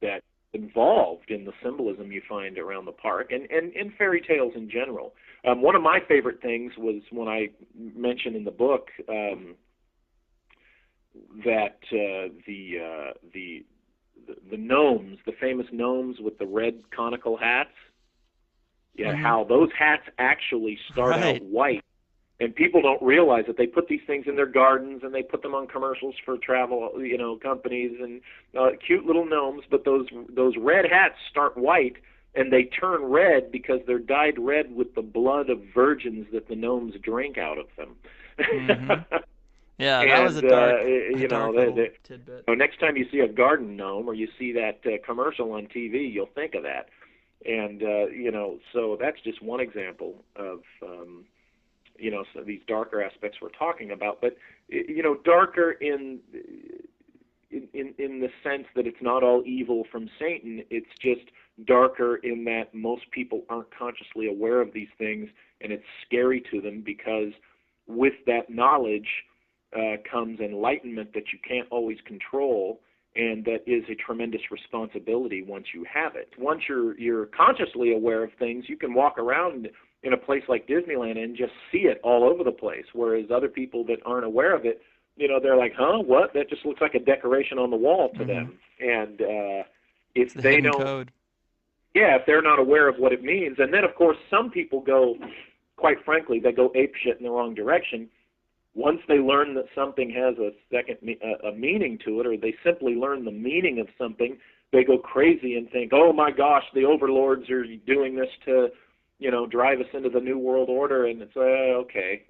That involved in the symbolism you find around the park and in fairy tales in general. One of my favorite things was when I mentioned in the book that the gnomes, the famous gnomes with the red conical hats, how those hats actually start out white. And people don't realize that they put these things in their gardens, and they put them on commercials for travel, companies, and cute little gnomes. But those red hats start white, and they turn red because they're dyed red with the blood of virgins that the gnomes drink out of them. Yeah, that was a dark, tidbit. Next time you see a garden gnome or you see that commercial on TV, you'll think of that. And so that's just one example of so these darker aspects we're talking about, but darker in the sense that it's not all evil from Satan. It's just darker in that most people aren't consciously aware of these things, and it's scary to them, because with that knowledge comes enlightenment that you can't always control, and that is a tremendous responsibility once you have it. Once you're consciously aware of things, you can walk around in a place like Disneyland and just see it all over the place, whereas other people that aren't aware of it, they're like, huh, what? That just looks like a decoration on the wall to them. And if they don't, code. If they're not aware of what it means, and then of course some people go, quite frankly, they go apeshit in the wrong direction. Once they learn that something has a meaning to it, or they simply learn the meaning of something, they go crazy and think, oh my gosh, the overlords are doing this to drive us into the New World Order, and it's okay,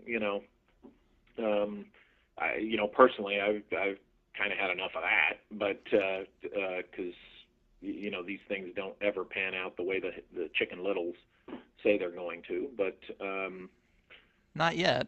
personally, I've kind of had enough of that, but because these things don't ever pan out the way the Chicken Littles say they're going to, but not yet.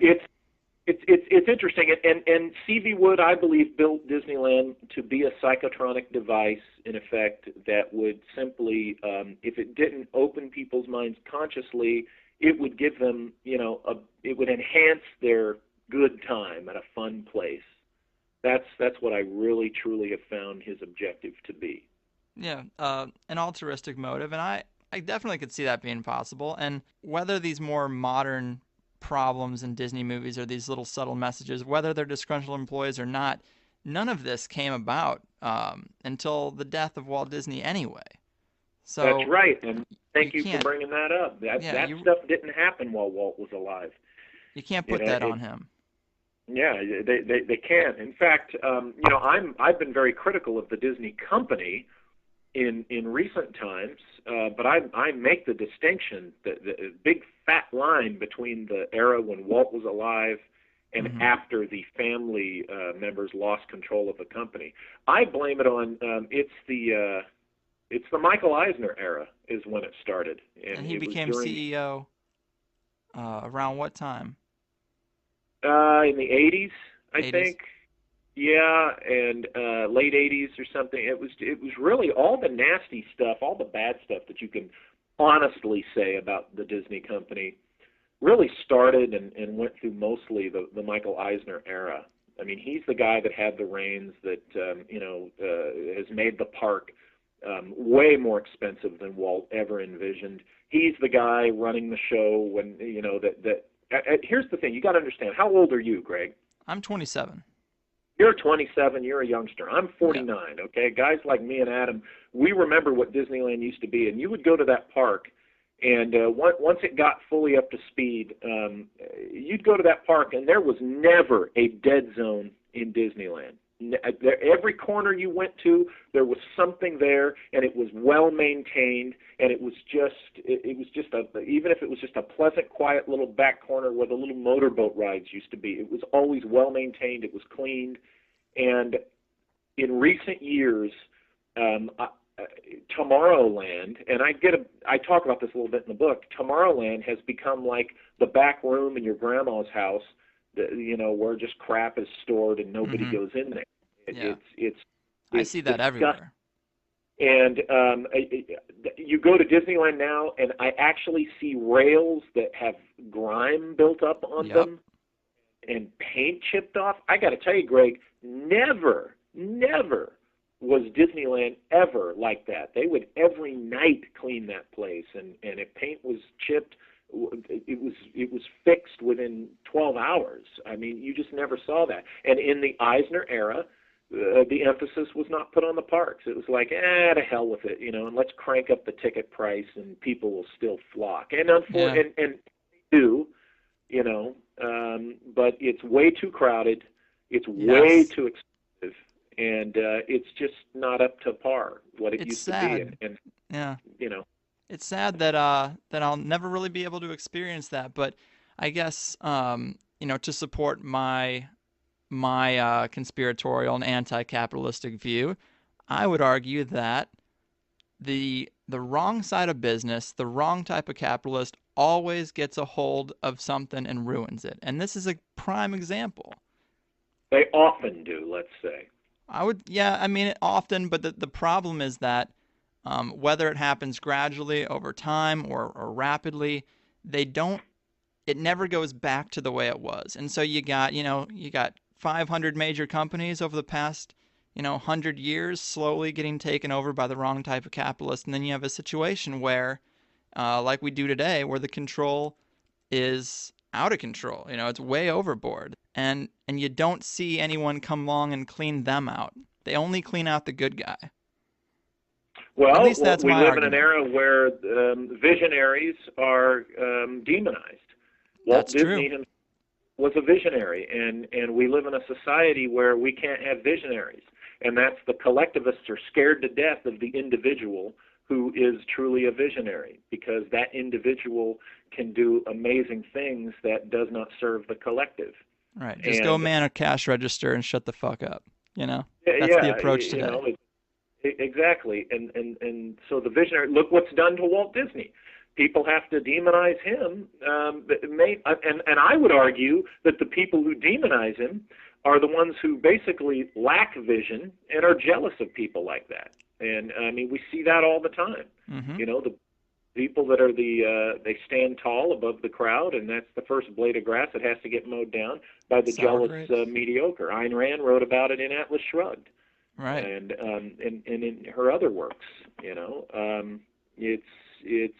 It's interesting, and C.V. Wood, I believe, built Disneyland to be a psychotronic device, in effect, that would simply, if it didn't open people's minds consciously, it would give them, it would enhance their good time at a fun place. That's what I really, truly have found his objective to be. Yeah, an altruistic motive, and I definitely could see that being possible. And whether these more modern problems in Disney movies or these little subtle messages, whether they're disgruntled employees or not, none of this came about until the death of Walt Disney anyway. So that's right, and thank you for can't, bringing that up. That yeah, that stuff didn't happen while Walt was alive. you can't You put know, that on him. Yeah, they can't. In fact, I've been very critical of the Disney company in recent times, but I make the distinction, the big fat line between the era when Walt was alive and after the family members lost control of the company. I blame it on it's the Michael Eisner era is when it started, And he it was became during CEO around what time? in the 80s, I 80s? think. Yeah, and late 80s or something. It was really all the nasty stuff, all the bad stuff that you can honestly say about the Disney company really started and went through mostly the Michael Eisner era. I mean, he's the guy that had the reins that has made the park way more expensive than Walt ever envisioned. He's the guy running the show when here's the thing, you got to understand. How old are you, Greg? I'm 27. You're 27, you're a youngster. I'm 49, okay? Guys like me and Adam, we remember what Disneyland used to be, and you would go to that park, and once it got fully up to speed, you'd go to that park, and there was never a dead zone in Disneyland. Every corner you went to, there was something there, and it was well maintained, and it was just even if it was just a pleasant, quiet little back corner where the little motorboat rides used to be, it was always well maintained. It was cleaned, and in recent years, Tomorrowland, and I talk about this a little bit in the book. Tomorrowland has become like the back room in your grandma's house, where just crap is stored and nobody goes in there. It's I see that everywhere. And you go to Disneyland now, and I actually see rails that have grime built up on them and paint chipped off. I got to tell you, Greg, never was Disneyland ever like that. They would every night clean that place, and if paint was chipped, it was fixed within 12 hours. I mean, you just never saw that. And in the Eisner era, the emphasis was not put on the parks. It was like, to hell with it, and let's crank up the ticket price, and people will still flock. And and do, but it's way too crowded. It's way too expensive, and it's just not up to par what it used sad. to be. It's sad that that I'll never really be able to experience that. But I guess to support my conspiratorial and anti-capitalistic view, I would argue that the wrong side of business, the wrong type of capitalist, always gets a hold of something and ruins it. And this is a prime example. They often do, let's say. Often, but the problem is that whether it happens gradually over time or rapidly, it never goes back to the way it was. And so you got 500 major companies over the past 100 years slowly getting taken over by the wrong type of capitalist, and then you have a situation where like we do today, where the control is out of control. It's way overboard, and you don't see anyone come along and clean them out. They only clean out the good guy. Well, at least that's we my live argument. in an era where visionaries are demonized. Walt Disney was a visionary, and we live in a society where we can't have visionaries, and that's the collectivists are scared to death of the individual who is truly a visionary, because that individual can do amazing things that does not serve the collective. Right. Just go man a cash register and shut the fuck up. That's the approach today. Exactly. And so the visionary, look what's done to Walt Disney. People have to demonize him. And I would argue that the people who demonize him are the ones who basically lack vision and are jealous of people like that. And I mean, we see that all the time. The people that are they stand tall above the crowd, and that's the first blade of grass that has to get mowed down by the jealous mediocre. Ayn Rand wrote about it in Atlas Shrugged, right? And in her other works, it's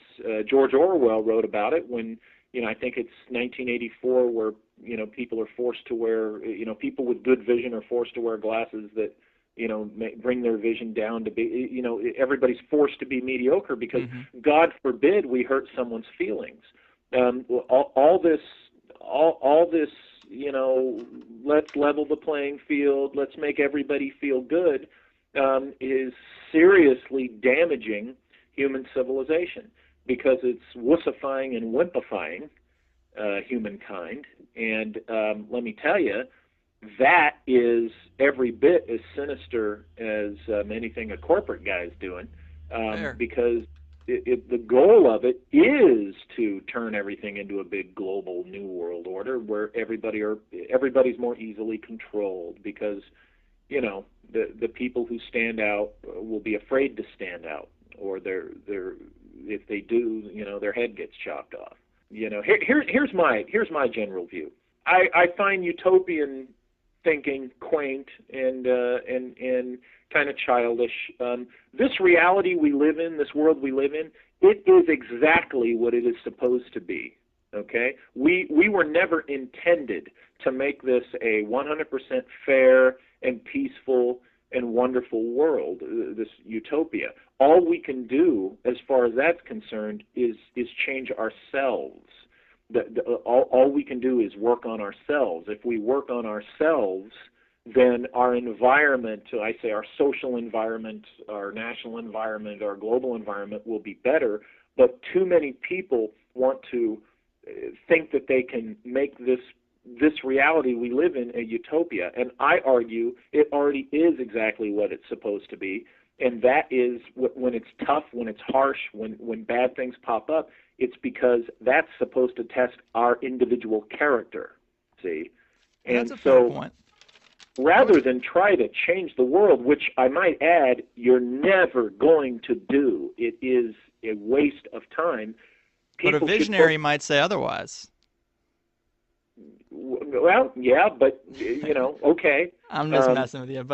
George Orwell wrote about it when I think it's 1984, where people are forced to wear people with good vision are forced to wear glasses that bring their vision down to be, everybody's forced to be mediocre because God forbid we hurt someone's feelings. All this, let's level the playing field, let's make everybody feel good, is seriously damaging human civilization because it's wussifying and wimpifying humankind. And let me tell you, that is every bit as sinister as anything a corporate guy is doing, because the goal of it is to turn everything into a big global new world order where everybody's more easily controlled because, the people who stand out will be afraid to stand out, or if they do, their head gets chopped off. Here's my general view. I find utopian thinking quaint and kind of childish. This reality we live in, this world we live in, it is exactly what it is supposed to be. Okay, we were never intended to make this a 100% fair and peaceful and wonderful world, this utopia. All we can do, as far as that's concerned, is change ourselves. All we can do is work on ourselves. If we work on ourselves, then our environment, I say our social environment, our national environment, our global environment will be better. But too many people want to think that they can make this reality we live in a utopia. And I argue it already is exactly what it's supposed to be. And that is when it's tough, when it's harsh, when bad things pop up, it's because that's supposed to test our individual character, see? And that's a fair point. Rather than try to change the world, which I might add, you're never going to do, it is a waste of time. But a visionary might say otherwise. Well, yeah, but, okay. I'm just messing with you,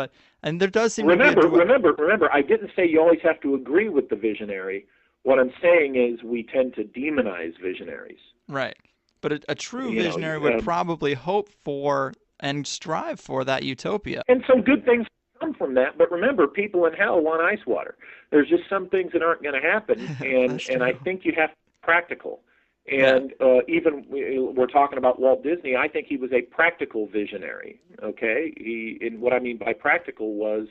and there does seem remember, to be remember, I didn't say you always have to agree with the visionary. What I'm saying is we tend to demonize visionaries. Right. But a true visionary would probably hope for and strive for that utopia. And some good things come from that, but remember, people in hell want ice water. There's just some things that aren't going to happen, and I think you have to be practical. And even we're talking about Walt Disney. I think he was a practical visionary. Okay, and what I mean by practical was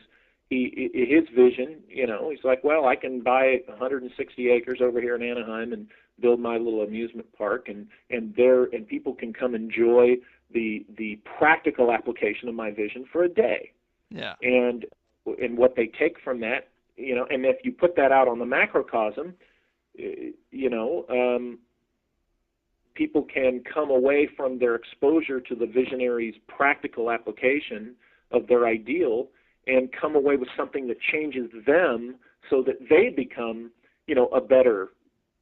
his vision. He's like, well, I can buy 160 acres over here in Anaheim and build my little amusement park, and people can come enjoy the practical application of my vision for a day. Yeah. And what they take from that, and if you put that out on the macrocosm, people can come away from their exposure to the visionary's practical application of their ideal and come away with something that changes them so that they become, a better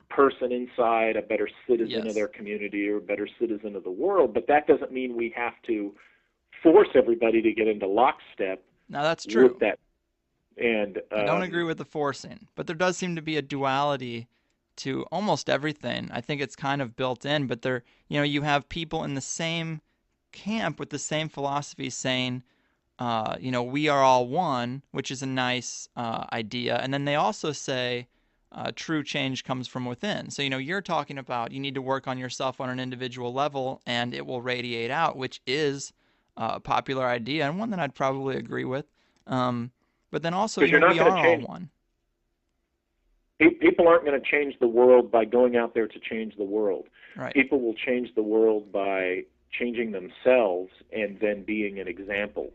person inside, a better citizen of their community, or a better citizen of the world. But that doesn't mean we have to force everybody to get into lockstep. Now, that's true. With that. And I don't agree with the forcing, but there does seem to be a duality to almost everything. I think it's kind of built in, but you have people in the same camp with the same philosophy saying, we are all one, which is a nice idea. And then they also say true change comes from within. So, you're talking about you need to work on yourself on an individual level and it will radiate out, which is a popular idea and one that I'd probably agree with. But then also, we are all one. People aren't going to change the world by going out there to change the world. Right. People will change the world by changing themselves and then being an example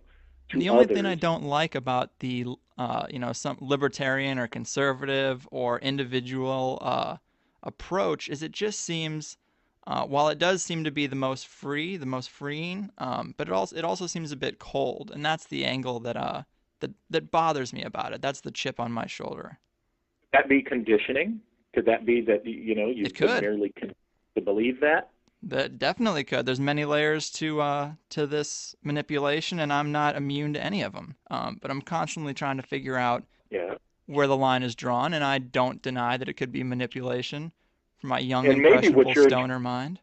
to others. The only thing I don't like about the, some libertarian or conservative or individual approach is it just seems, while it does seem to be the most freeing, but it also seems a bit cold, and that's the angle that bothers me about it. That's the chip on my shoulder. Could that be conditioning? Could that be that you've been merely conditioned to believe that? That definitely could. There's many layers to this manipulation, and I'm not immune to any of them. But I'm constantly trying to figure out where the line is drawn, and I don't deny that it could be manipulation from my young, impressionable stoner mind.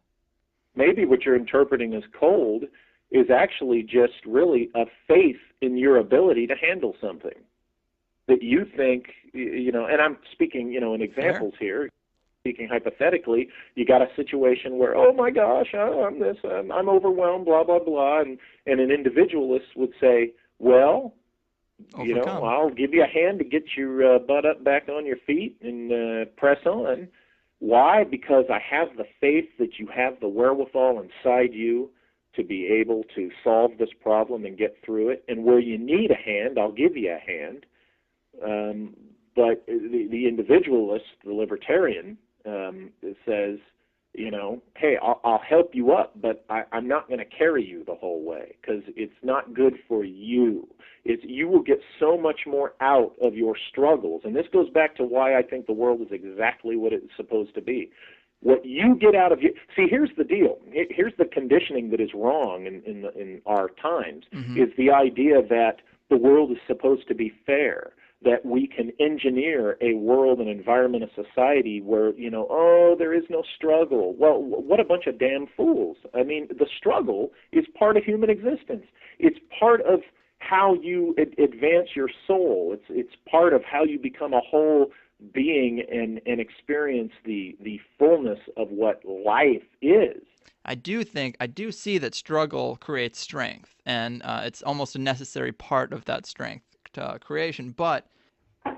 Maybe what you're interpreting as cold is actually just really a faith in your ability to handle something that you think, and I'm speaking, in examples here, speaking hypothetically. You got a situation where, oh my gosh, I'm overwhelmed, blah, blah, blah, and an individualist would say, well, Overcome. I'll give you a hand to get your butt up back on your feet and press on. Why? Because I have the faith that you have the wherewithal inside you to be able to solve this problem and get through it. And where you need a hand, I'll give you a hand. But the individualist, the libertarian, says, hey, I'll help you up, but I'm not going to carry you the whole way because it's not good for you. You will get so much more out of your struggles. And this goes back to why I think the world is exactly what it's supposed to be. What you get out of you, see, here's the deal. Here's the conditioning that is wrong in our times, is the idea that the world is supposed to be fair, that we can engineer a world, an environment, a society where, there is no struggle. Well, what a bunch of damn fools. I mean, the struggle is part of human existence. It's part of how you advance your soul. It's part of how you become a whole being and experience the fullness of what life is. I do see that struggle creates strength, and it's almost a necessary part of that strength creation. But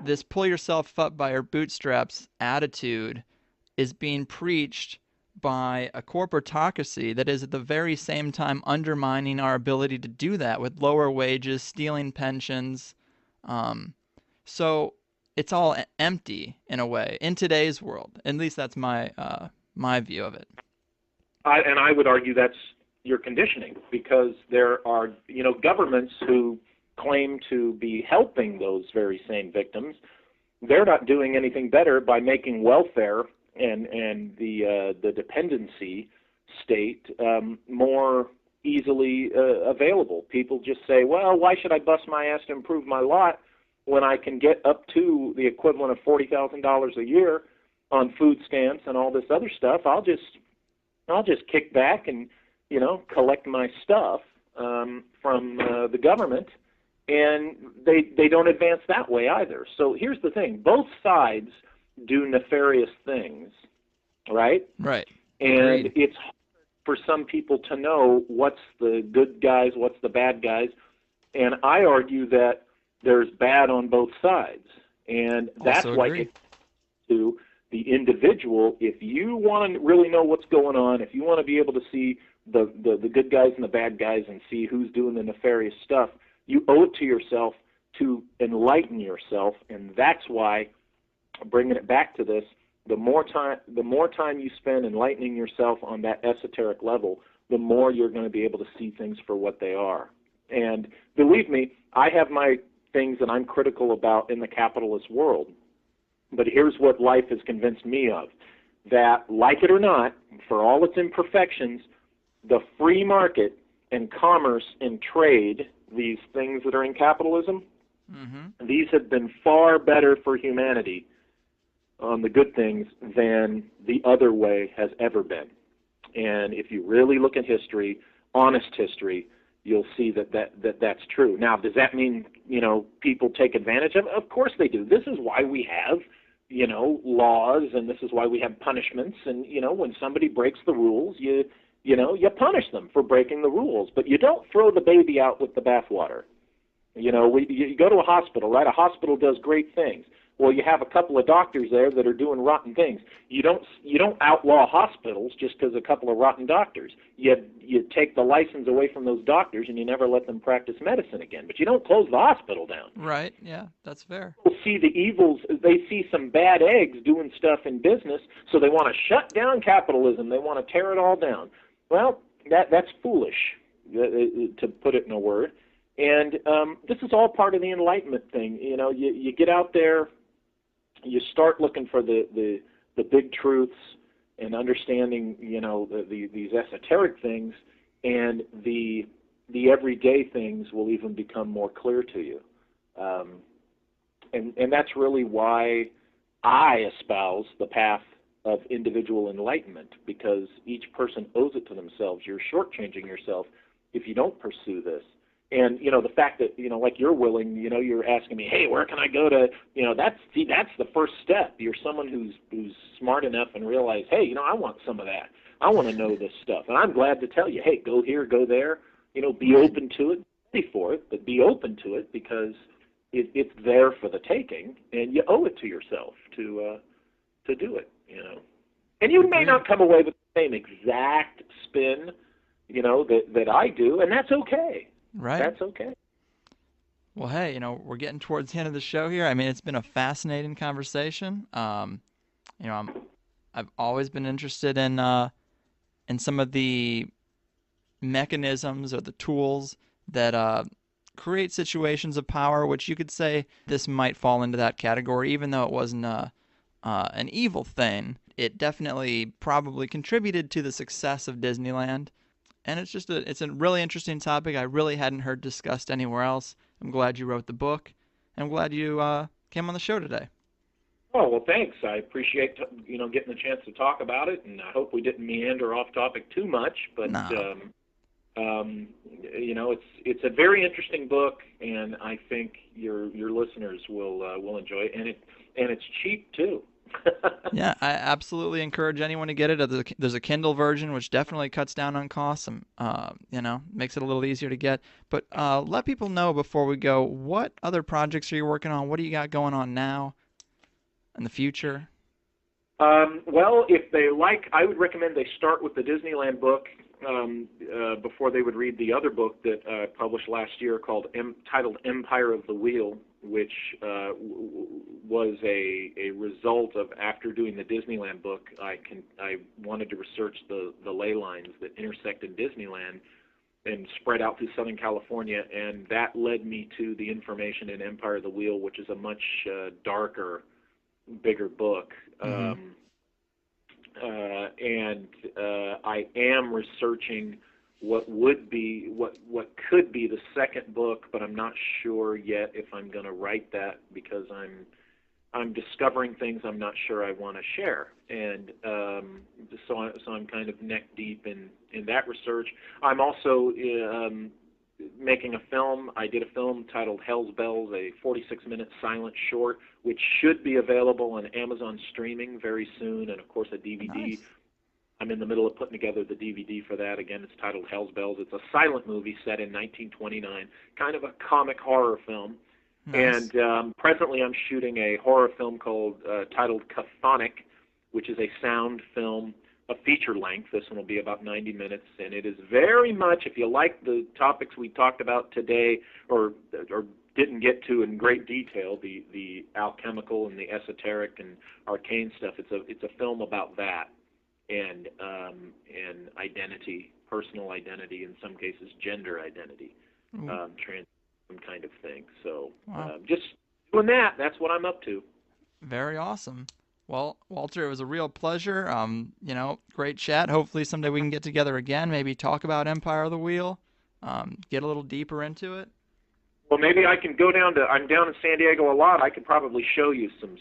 this pull yourself up by your bootstraps attitude is being preached by a corporatocracy that is at the very same time undermining our ability to do that with lower wages, stealing pensions. So it's all empty in a way in today's world. At least that's my view of it. And I would argue that's your conditioning, because there are governments who claim to be helping those very same victims. They're not doing anything better by making welfare and the dependency state more easily available. People just say, well, why should I bust my ass to improve my lot when I can get up to the equivalent of $40,000 a year on food stamps and all this other stuff? I'll just kick back and collect my stuff from the government, and they don't advance that way either. So here's the thing: both sides do nefarious things, right? Right. And it's hard for some people to know what's the good guys, what's the bad guys, and I argue that there's bad on both sides, and that's why it's to the individual. If you want to really know what's going on, if you want to be able to see the good guys and the bad guys and see who's doing the nefarious stuff, you owe it to yourself to enlighten yourself. And that's why, bringing it back to this, the more time you spend enlightening yourself on that esoteric level, the more you're going to be able to see things for what they are. And believe me, I have my things that I'm critical about in the capitalist world. But here's what life has convinced me of, that, like it or not, for all its imperfections, the free market and commerce and trade, these things that are in capitalism, these have been far better for humanity on the good things than the other way has ever been. And if you really look at history, honest history, you'll see that's true. Now, does that mean, people take advantage of it? Of course they do. This is why we have, laws, and this is why we have punishments. And, when somebody breaks the rules, you punish them for breaking the rules. But you don't throw the baby out with the bathwater. You go to a hospital, right? A hospital does great things. Well, you have a couple of doctors there that are doing rotten things. You don't outlaw hospitals just because a couple of rotten doctors. You take the license away from those doctors and you never let them practice medicine again. But you don't close the hospital down. Right. Yeah, that's fair. People see the evils. They see some bad eggs doing stuff in business, so they want to shut down capitalism. They want to tear it all down. Well, that's foolish, to put it in a word. And this is all part of the enlightenment thing. You get out there. You start looking for the big truths and understanding, these esoteric things, and the everyday things will even become more clear to you. And that's really why I espouse the path of individual enlightenment, because each person owes it to themselves. You're shortchanging yourself if you don't pursue this. And, the fact that, like you're willing, you're asking me, hey, where can I go to, that's the first step. You're someone who's smart enough and realize, hey, I want some of that. I want to know this stuff. And I'm glad to tell you, hey, go here, go there, be open to it, pay for it, but be open to it because it's there for the taking, and you owe it to yourself to do it, And you may not come away with the same exact spin, that I do, and that's okay. Right. That's okay. Well, hey, we're getting towards the end of the show here. I mean, it's been a fascinating conversation. I've always been interested in some of the mechanisms or the tools that create situations of power, which you could say this might fall into that category, even though it wasn't an evil thing. It definitely probably contributed to the success of Disneyland. And it's a really interesting topic I really hadn't heard discussed anywhere else. I'm glad you wrote the book, and I'm glad you came on the show today. Oh, well, thanks. I appreciate getting the chance to talk about it, and I hope we didn't meander off topic too much. But No. It's a very interesting book, and I think your listeners will enjoy it, and it's cheap too. Yeah, I absolutely encourage anyone to get it. There's a Kindle version, which definitely cuts down on costs and, makes it a little easier to get. But let people know before we go, what other projects are you working on? What do you got going on now in the future? Well, if they I would recommend they start with the Disneyland book before they would read the other book that I published last year titled Empire of the Wheel, which was a result of, after doing the Disneyland book, I wanted to research the ley lines that intersected Disneyland and spread out through Southern California, and that led me to the information in Empire of the Wheel, which is a much darker, bigger book. Mm-hmm. I am researching what could be the second book, but I'm not sure yet if I'm going to write that because I'm discovering things I'm not sure I want to share, and so I'm kind of neck deep in that research. I'm also making a film. I did a film titled Hell's Bells, a 46-minute silent short, which should be available on Amazon streaming very soon, and of course a DVD. Nice. I'm in the middle of putting together the DVD for that. Again, it's titled Hell's Bells. It's a silent movie set in 1929, kind of a comic horror film. Nice. And presently I'm shooting a horror film titled Chthonic, which is a sound film, a feature length. This one will be about 90 minutes, and it is very much, if you like the topics we talked about today or didn't get to in great detail, the alchemical and the esoteric and arcane stuff, it's a film about that. And identity, personal identity, in some cases gender identity, trans kind of thing. So wow. Just doing that. That's what I'm up to. Very awesome. Well, Walter, it was a real pleasure. Great chat. Hopefully someday we can get together again, maybe talk about Empire of the Wheel, get a little deeper into it. Well, maybe I can go I'm down in San Diego a lot. I could probably show you some